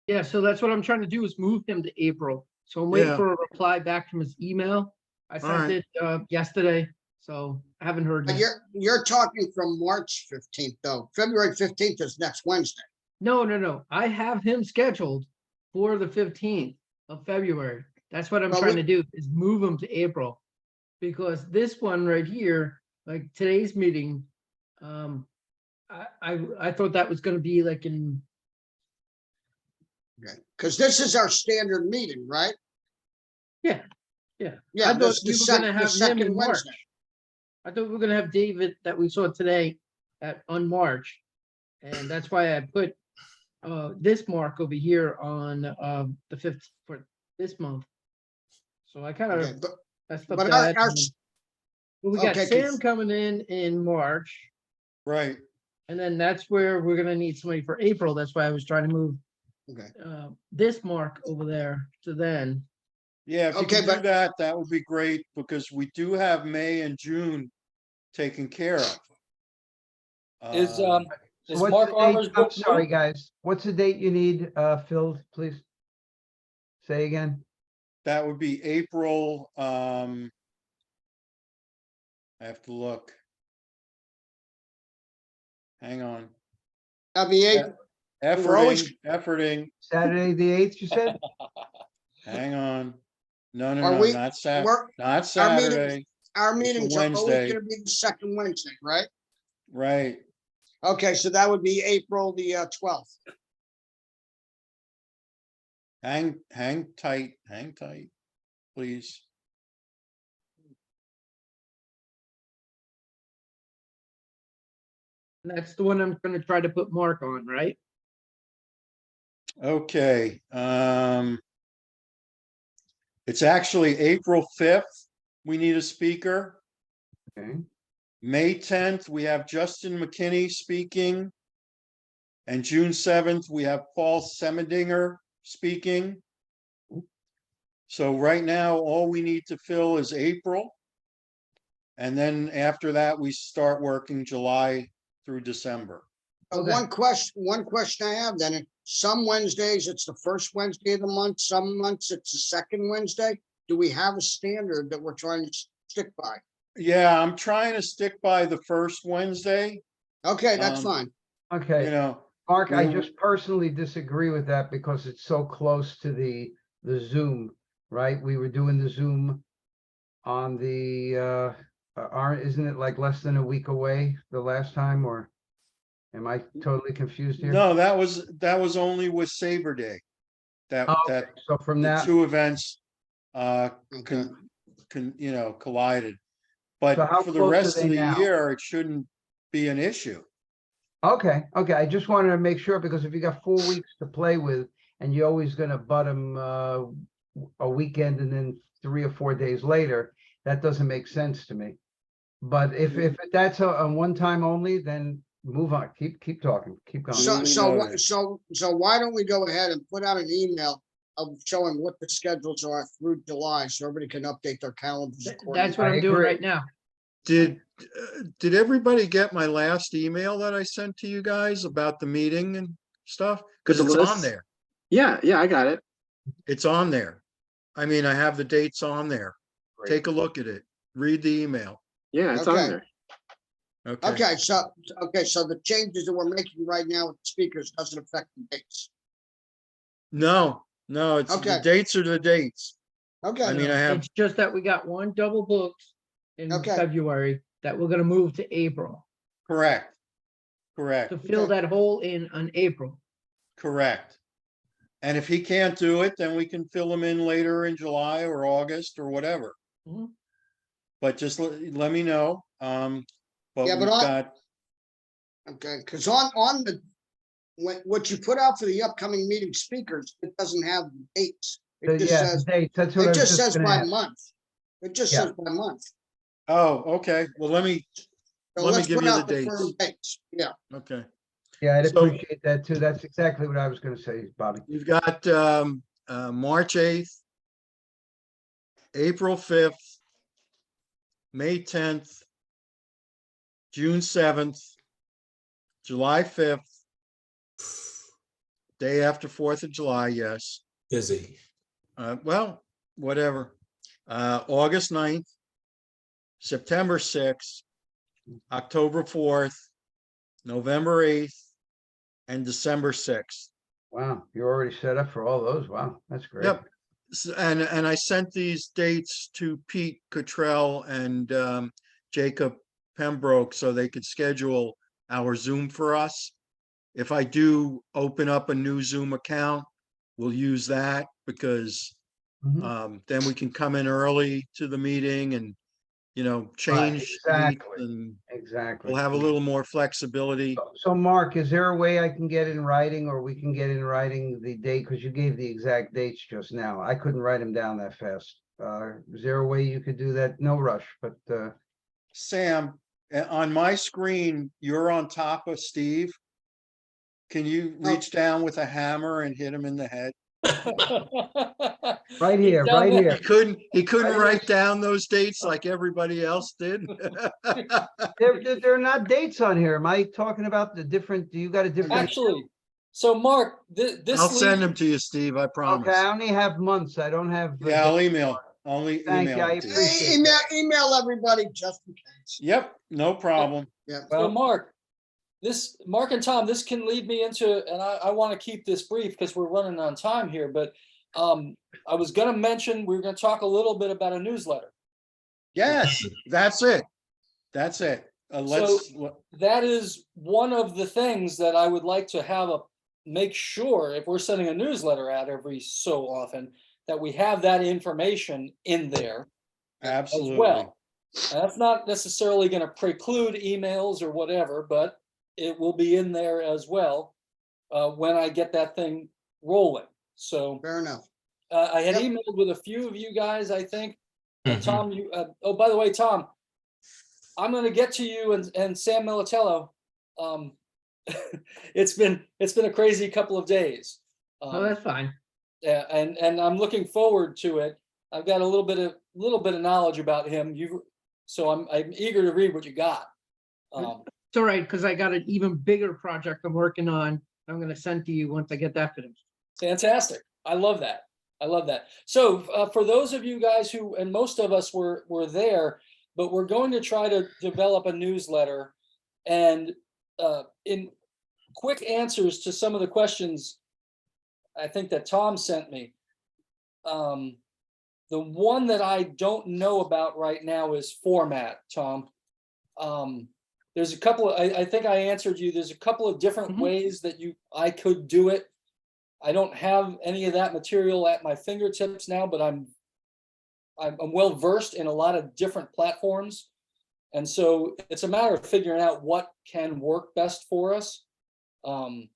Yeah, so that's what I'm trying to do is move him to April. So I'm waiting Yeah. for a reply back from his email. I sent right. it yesterday, so I haven't heard. But yet. you're talking from March 15th, though. February 15th is next Wednesday. No. I have him scheduled for the 15th of February. That's what I'm Well, trying to do is move him to April. Because this one right here, like today's meeting, I thought that was gonna be like in, Okay, because this is our standard meeting, right? yeah. Yeah, I thought this we the were gonna have him second in March. Wednesday. I thought we were gonna have David that we saw today on March. And that's why I put this mark over here on the 5th for this month. So I kind Okay, of but messed up but that. our and then we got okay, Sam 'cause- coming in March, Right. and then that's where we're gonna need somebody for April. That's why I was trying to move okay, this mark over there to then. Yeah, if you Okay, can do but- that, that would be great, because we do have May and June taken care of. Is Um, is What's Mark the date? Armour's I'm book sorry, new? guys. What's the date you need filled, please? Say again. That would be April, I have to look. Hang on. that'd be eight. We're always- Efforting, Saturday, the 8th, you said? hang on. No, Are we- not we're- not our meeting- Saturday, Our It's a meetings are always Wednesday. gonna be the second Wednesday, right? right? Okay, so that would be April the 12th. Hang tight, please. And that's the one I'm gonna try to put Mark on, right? Okay, it's actually April 5th. We need a speaker. Okay. May 10th, we have Justin McKinney speaking. And June 7th, we have Paul Semmedinger speaking. So right now, all we need to fill is April. And then after that, we start working July through December. Okay. One question I have then, some Wednesdays, it's the first Wednesday of the month, some months it's the second Wednesday. Do we have a standard that we're trying to stick by? Yeah, I'm trying to stick by the first Wednesday, Okay, that's Um, fine. Okay. you know. Mark, I we- just personally disagree with that because it's so close to the Zoom, right? We were doing the Zoom on the, isn't it like less than a week away the last time, or am I totally confused here? No, that was only with Sabre Day. That, Oh, okay. that, So from the that, two events, Okay. collided. But So how for the close are rest they of the now? year, it shouldn't be an issue. okay, I just wanted to make sure, because if you got 4 weeks to play with and you're always gonna butt them a weekend and then 3 or 4 days later, that doesn't make sense to me. But if that's a one time only, then move on, keep talking, keep going. So, Duly so, noted. so why don't we go ahead and put out an email of showing what the schedules are through July, so everybody can update their calendars accordingly. That's what I I'm doing agree. right now. Did everybody get my last email that I sent to you guys about the meeting and stuff? Because With it's the on list? there. Yeah, I got it. It's on there. I mean, I have the dates on there. Great. Take a look at it. Read the email. Yeah, it's Okay. on there. Okay. Okay, so the changes that we're making right now with the speakers doesn't affect the dates. No, it's the Okay. dates are the dates. Okay, I mean, I have, It's just that we got one double booked in Okay. February that we're gonna move to April correct. to fill Okay. that hole in on April. Correct. And if he can't do it, then we can fill him in later in July or August or whatever. Mhm. But just let me know. But Yeah, but we've got, okay, because on the, what you put out for the upcoming meeting speakers, it doesn't have dates. It just Yeah, the says, dates, that's what I it was just just says gonna by ask. month. It just Yeah. says by month. oh, okay. Well, let me So Let me let's give put you the out the dates. firm dates. Yeah, Okay. Yeah, I'd So- appreciate that too. That's exactly what I was gonna say, Bobby. You've got March 8th, April 5th, May 10th, June 7th, July 5th, day after 4th of July, yes. Busy. Well, whatever. August 9th, September 6th, October 4th, November 8th, and December 6th. Wow, you're already set up for all those. Wow, that's great. Yep. And I sent these dates to Pete Cottrell and Jacob Pembroke so they could schedule our Zoom for us. If I do open up a new Zoom account, we'll use that because Mhm. then we can come in early to the meeting and, change dates exactly. and Exactly. we'll have a little more flexibility. So Mark, is there a way I can get in writing, or we can get in writing the date? Because you gave the exact dates just now. I couldn't write them down that fast. Is there a way you could do that? No rush, but Sam, on my screen, you're on top of Steve. Can you reach down with a hammer and hit him in the head? right here, down right there. here. He couldn't Right. write down those dates like everybody else did. There are not dates on here. Am I talking about the different, do you got a different? Actually, so Mark, this. I'll send leads- them to you, Steve, I promise. Okay, I only have months. I don't have. Yeah, I'll only Thank email you, I it to you. appreciate email everybody just in case. Yep, no problem. Yeah. So Well- Mark, Mark and Tom, this can lead me into, and I want to keep this brief because we're running on time here, but I was going to mention, we were going to talk a little bit about a newsletter. Yes, that's it. That's it. That is one of the things that I would like to make sure if we're sending a newsletter out every so often, that we have that information in there as Absolutely. well. And that's not necessarily going to preclude emails or whatever, but it will be in there as well when I get that thing rolling. So Fair enough. I had Yep. emailed with a few of you guys, I think. Mhm. Tom, you, oh, by the way, Tom, I'm gonna get to you and Sam Militello. It's been a crazy couple of days. Oh, that's fine. Yeah, and I'm looking forward to it. I've got a little bit of knowledge about him. So I'm eager to read what you got. It's all right, because I got an even bigger project I'm working on. I'm gonna send to you once I get that finished. Fantastic. I love that. I love that. So for those of you guys who, and most of us were there, but we're going to try to develop a newsletter and in quick answers to some of the questions I think that Tom sent me. The one that I don't know about right now is format, Tom. There's a couple of, I think I answered you. There's a couple of different ways that I could do it. I don't have any of that material at my fingertips now, but I'm well versed in a lot of different platforms. And so it's a matter of figuring out what can work best for us. And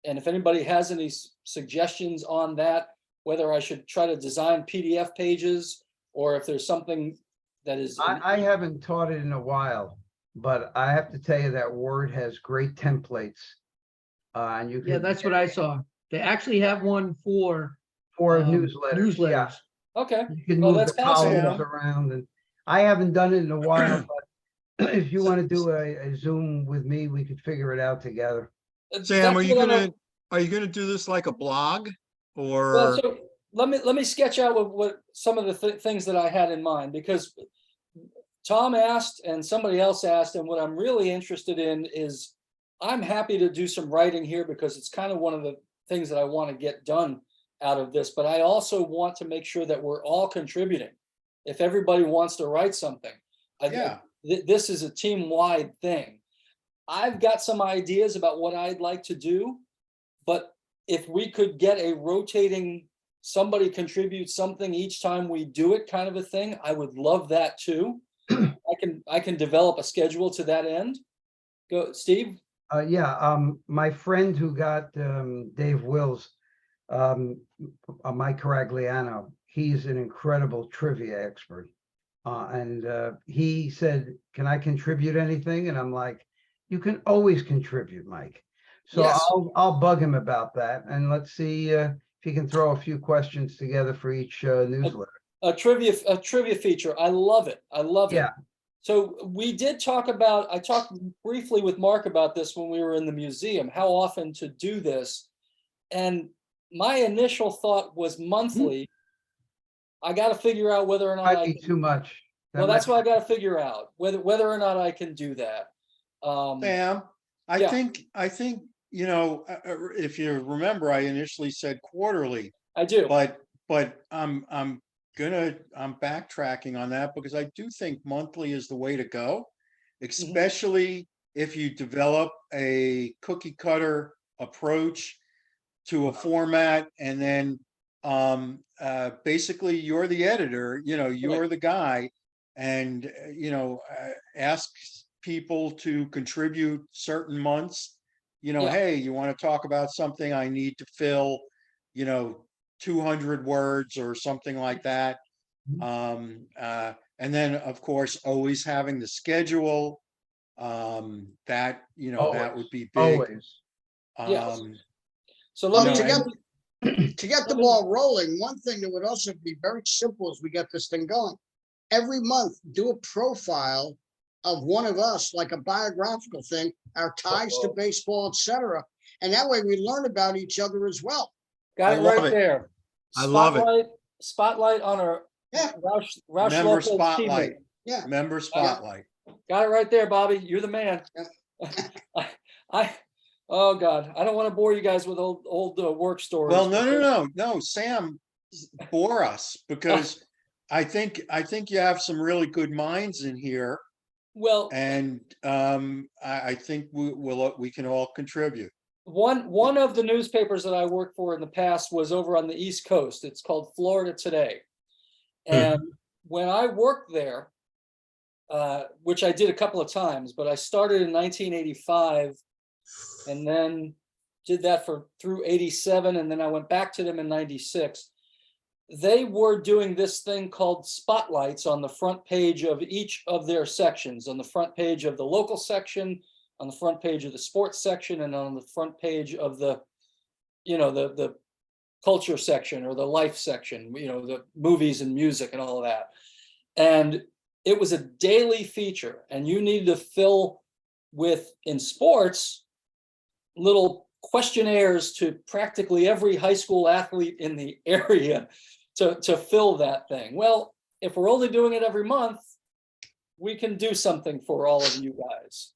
if anybody has any suggestions on that, whether I should try to design PDF pages or if there's something that is. I haven't taught it in a while, but I have to tell you that Word has great templates. And you Yeah, can. that's what I saw. They actually have one for Newsletters. Yeah. newsletters. Okay, You can well, move that's the possible. columns then. around, and I haven't done it in a while, but if you want to do a Zoom with me, we could figure it out together. Sam, That's what I'm- are you gonna do this like a blog Well, or? so let me sketch out what some of the things that I had in mind, because Tom asked and somebody else asked, and what I'm really interested in is I'm happy to do some writing here because it's kind of one of the things that I want to get done out of this, but I also want to make sure that we're all contributing. If everybody wants to write something, Yeah. This is a team-wide thing. I've got some ideas about what I'd like to do, but if we could get a rotating, somebody contributes something each time we do it kind of a thing, I would love that too. I can develop a schedule to that end. Go, Steve. My friend who got Dave Wills, Mike Caragliano, he's an incredible trivia expert. And he said, can I contribute anything? And I'm like, you can always contribute, Mike. So Yes. I'll bug him about that. And let's see if he can throw a few questions together for each newsletter. A trivia feature. I love it. I love it. Yeah. So we did talk about, I talked briefly with Mark about this when we were in the museum, how often to do this. And my initial thought was monthly. I got to figure out whether or not Might be too much. Well, that's what I got to figure out, whether or not I can do that. Sam, yeah. I think, you know, if you remember, I initially said quarterly, I do. but I'm backtracking on that because I do think monthly is the way to go, especially if you develop a cookie cutter approach to a format, and then basically you're the editor, you know, you're the guy, and ask people to contribute certain months, hey, you want to talk about something, I need to fill 200 words or something like that. And then of course always having the schedule, that that would be big. Always. Yes. So to get the ball rolling, one thing that would also be very simple as we get this thing going, every month do a profile of one of us, like a biographical thing, our ties to baseball, etc. And that way we learn about each other as well. Got I it love right it. there. I love it. Spotlight on our Roush-Lopez Member spotlight. teammate. Yeah. Member spotlight. Got it right there, Bobby. You're the man. Oh God, I don't want to bore you guys with old work stories. Well, no, Sam, bore us, because I think you have some really good minds in here. Well, and I think we can all contribute. One of the newspapers that I worked for in the past was over on the East Coast. It's called Florida Today. And when I worked there, which I did a couple of times, but I started in 1985 and then did that through 87, and then I went back to them in 96. They were doing this thing called spotlights on the front page of each of their sections, on the front page of the local section, on the front page of the sports section, and on the front page of the, the culture section or the life section, the movies and music and all of that. And it was a daily feature, and you needed to fill with, in sports, little questionnaires to practically every high school athlete in the area to fill that thing. Well, if we're only doing it every month, we can do something for all of you guys,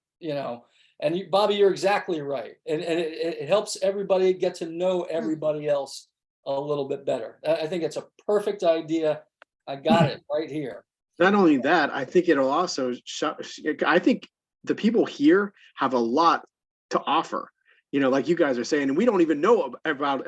and Bobby, you're exactly right. And it helps everybody get to know everybody else a little bit better. I think it's a perfect idea. I got it right here. Not only that, I think it'll also I think the people here have a lot to offer, like you guys are saying, and we don't even know about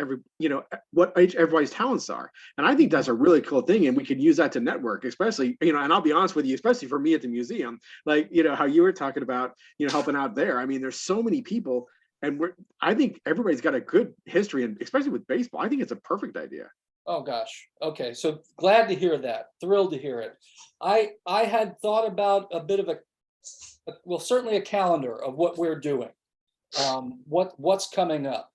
what everybody's talents are. And I think that's a really cool thing. And we could use that to network, especially, and I'll be honest with you, especially for me at the museum, like, how you were talking about, helping out there. I mean, there's so many people, and I think everybody's got a good history, and especially with baseball, I think it's a perfect idea. Oh gosh. Okay. So glad to hear that. Thrilled to hear it. I had thought about a bit of well, certainly a calendar of what we're doing. What's coming up.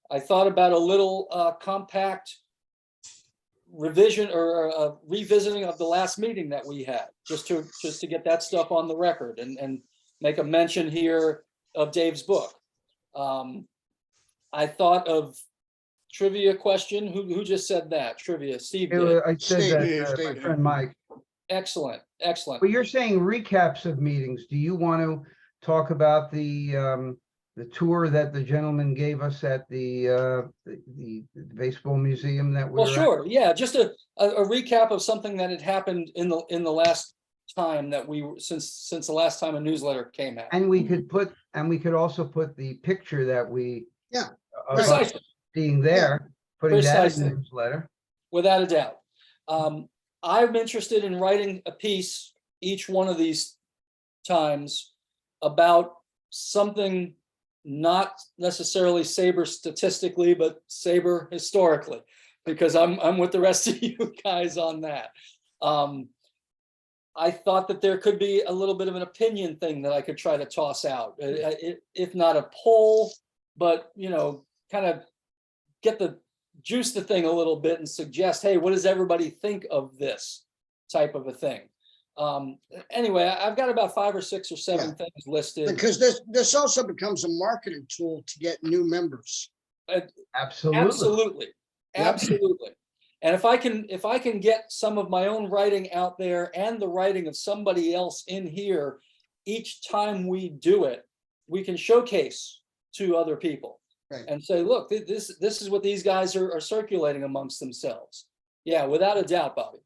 I thought about a little compact revision or revisiting of the last meeting that we had, just to get that stuff on the record and make a mention here of Dave's book. I thought of trivia question. Who just said that? Trivia. Steve did. I said that, my Steve. friend Mike. Excellent. Excellent. But you're saying recaps of meetings. Do you want to talk about the tour that the gentleman gave us at the baseball museum that we Well, were at? sure. Yeah, just a recap of something that had happened in the last time that since the last time a newsletter came out. And we could also put the picture that we of us Precisely. being there, putting that in Precisely. the newsletter. Without a doubt. I'm interested in writing a piece each one of these times about something not necessarily SABR statistically, but SABR historically, because I'm with the rest of you guys on that. I thought that there could be a little bit of an opinion thing that I could try to toss out, if not a poll, but kind of juice the thing a little bit and suggest, hey, what does everybody think of this type of a thing? Anyway, I've got about 5 or 6 or 7 things listed. Because this also becomes a marketing tool to get new members. Absolutely. Absolutely. And if I can get some of my own writing out there and the writing of somebody else in here, each time we do it, we can showcase to other people. Right. And say, look, this is what these guys are circulating amongst themselves. Yeah, without a doubt, Bobby.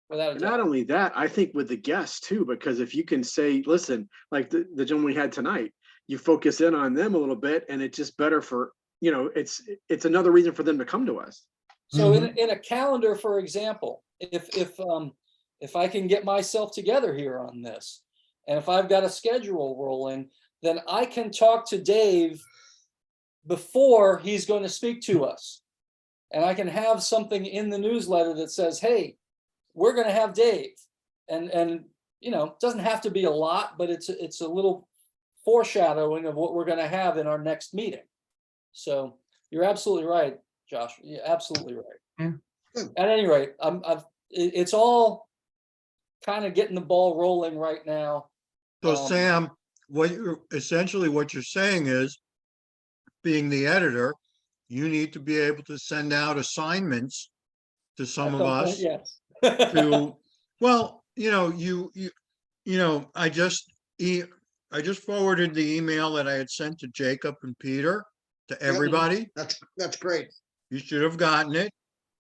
Without a doubt. Not only that, I think with the guests too, because if you can say, listen, like the gentleman we had tonight, you focus in on them a little bit, and it's just better for, it's another reason for them to come to us. So in a calendar, for example, if I can get myself together here on this, and if I've got a schedule rolling, then I can talk to Dave before he's going to speak to us. And I can have something in the newsletter that says, hey, we're going to have Dave. And it doesn't have to be a lot, but it's a little foreshadowing of what we're going to have in our next meeting. So you're absolutely right, Josh. You're absolutely right. Yeah. At any rate, it's all kind of getting the ball rolling right now. So Sam, what you're saying is, being the editor, you need to be able to send out assignments to some of us. Yes. Well, I just forwarded the email that I had sent to Jacob and Peter to everybody. That's great. You should have gotten it.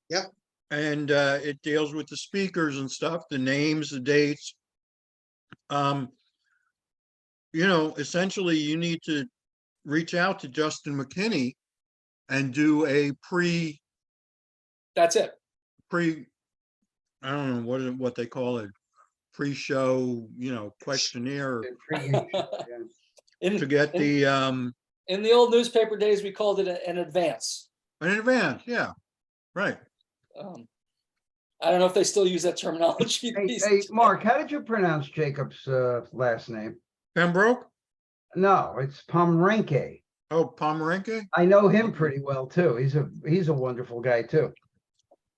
Yep. And it deals with the speakers and stuff, the names, the dates. Essentially you need to reach out to Justin McKinney and do a That's it. I don't know what they call it, pre-show, questionnaire to get the In the old newspaper days, we called it an advance. In advance, yeah, right. I don't know if they still use that terminology. Hey, these hey, days. Mark, how did you pronounce Jacob's last name? Pembroke? No, it's Pomrenke. Oh, Pomeranke? I know him pretty well too. He's a wonderful guy too.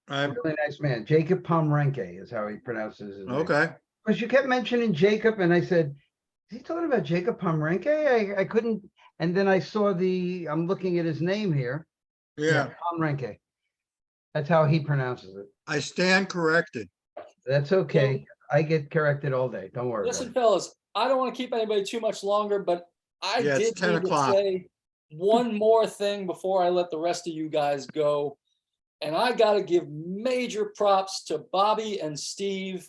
I, Really nice man. Jacob Pomrenke is how he pronounces his name. okay, Because you kept mentioning Jacob, and I said, is he talking about Jacob Pomrenke? I couldn't, and then I saw I'm looking at his name here. yeah, Pomrenke. That's how he pronounces it. I stand corrected. That's okay. I get corrected all day. Don't worry about Listen, it. fellas, I don't want to keep anybody too much longer, but I Yeah, it's did 10 need to o'clock. say one more thing before I let the rest of you guys go. And I got to give major props to Bobby and Steve.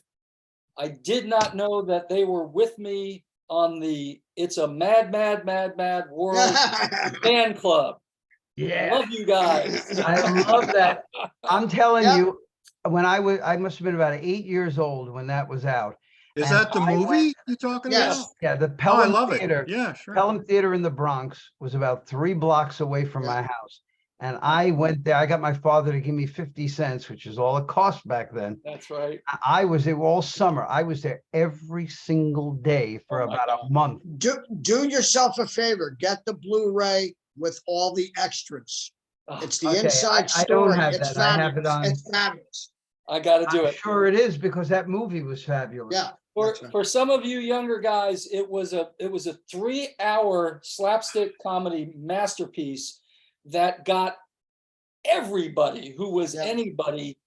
I did not know that they were with me on the It's a Mad, Mad, Mad, Mad World fan club. Yeah, Love you guys. I love that. I'm telling Yep. you, I must have been about 8 years old when that was out. Is And that the I went- movie you're talking Yes. about? Yeah, the Oh, I Pelham love it. Theater. Yeah, sure. Pelham Theater in the Bronx was about 3 blocks away from Yeah. my house. And I went there. I got my father to give me 50 cents, which is all it cost back then. That's right. I was there all summer. I was there every single day for Oh my about God. a month. Do yourself a favor, get the Blu-ray with all the extras. It's the Okay, inside I don't story. have It's that. I have it fabulous. on. It's fabulous. I got to do I'm it. sure it is because that movie was fabulous. Yeah. For, that's right. for some of you younger guys, it was a 3-hour slapstick comedy masterpiece that got everybody who was Yeah. anybody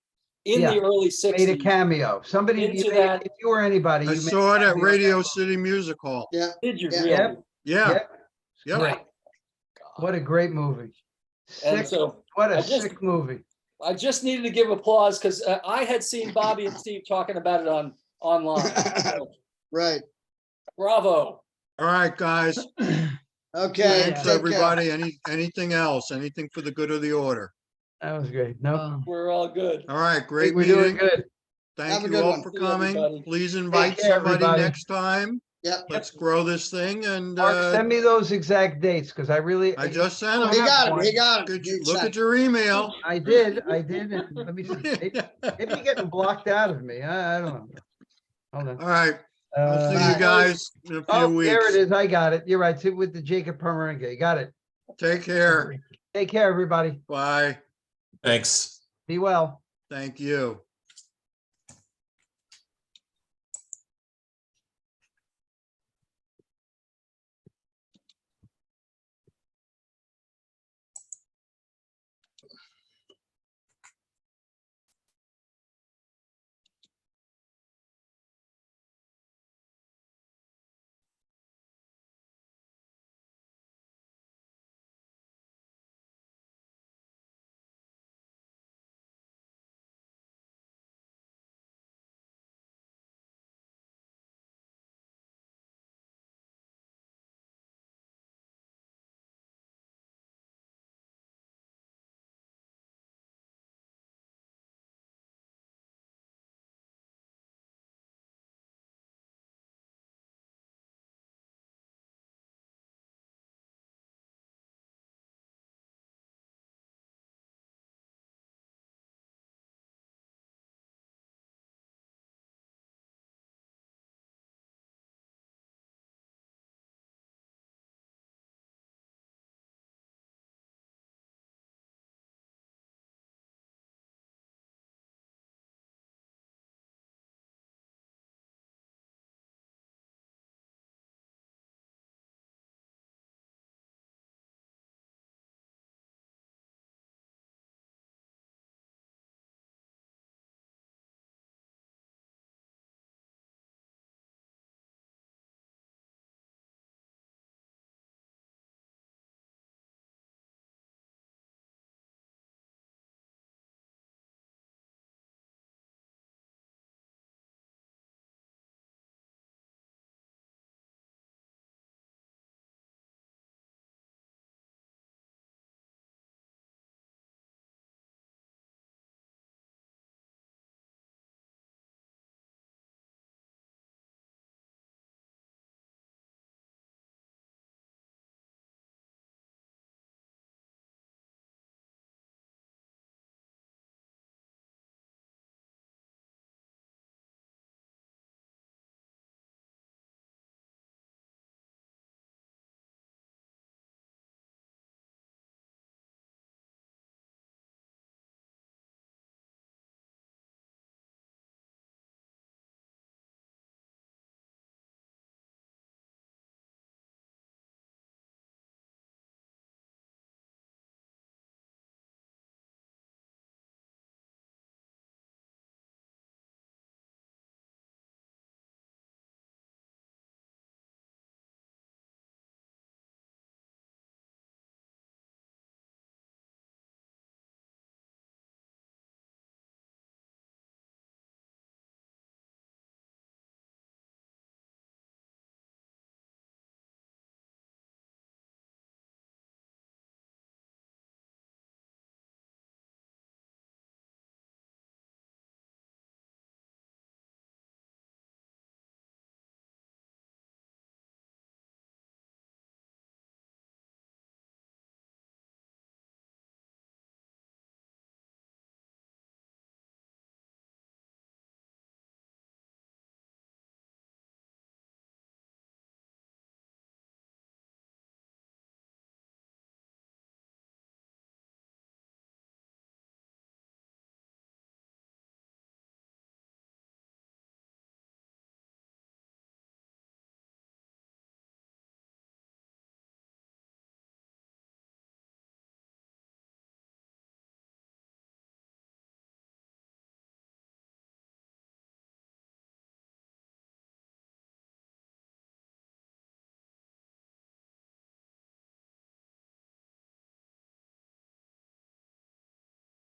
in Yeah. the early Made a 60s. cameo. Somebody, Into that- if you were anybody, I you made saw a it at cameo. Radio City Music Hall. Yeah. Did you Yeah. really? Yep. Yeah, Yep. Yep. Great. What a great movie. And Sick. so What a I just- sick movie. I just needed to give applause because I had seen Bobby and Steve talking about it online. So, Right. bravo. all right, guys. Okay. Thanks, take care. everybody. Anything else? Anything for the good of the order? That was great. No, We're all good. All right, I think great we're doing meeting. good. Thank Have a you good all one. for See you, coming. everybody. Please invite care, somebody everybody. next time. Yep. Let's grow this thing and Mark, send me those exact dates because I really. I just sent He them. got it. He got it. Good, He look sent at your email. I did. And let me see. Maybe you're getting blocked out of me. I don't know. Hold on. All right, I'll see Bye. you guys in a few Oh, there it weeks. is. I got it. You're right. With the Jacob Pomeranke. Got it. Take care. Take care, everybody. Bye. Thanks. Be well. Thank you.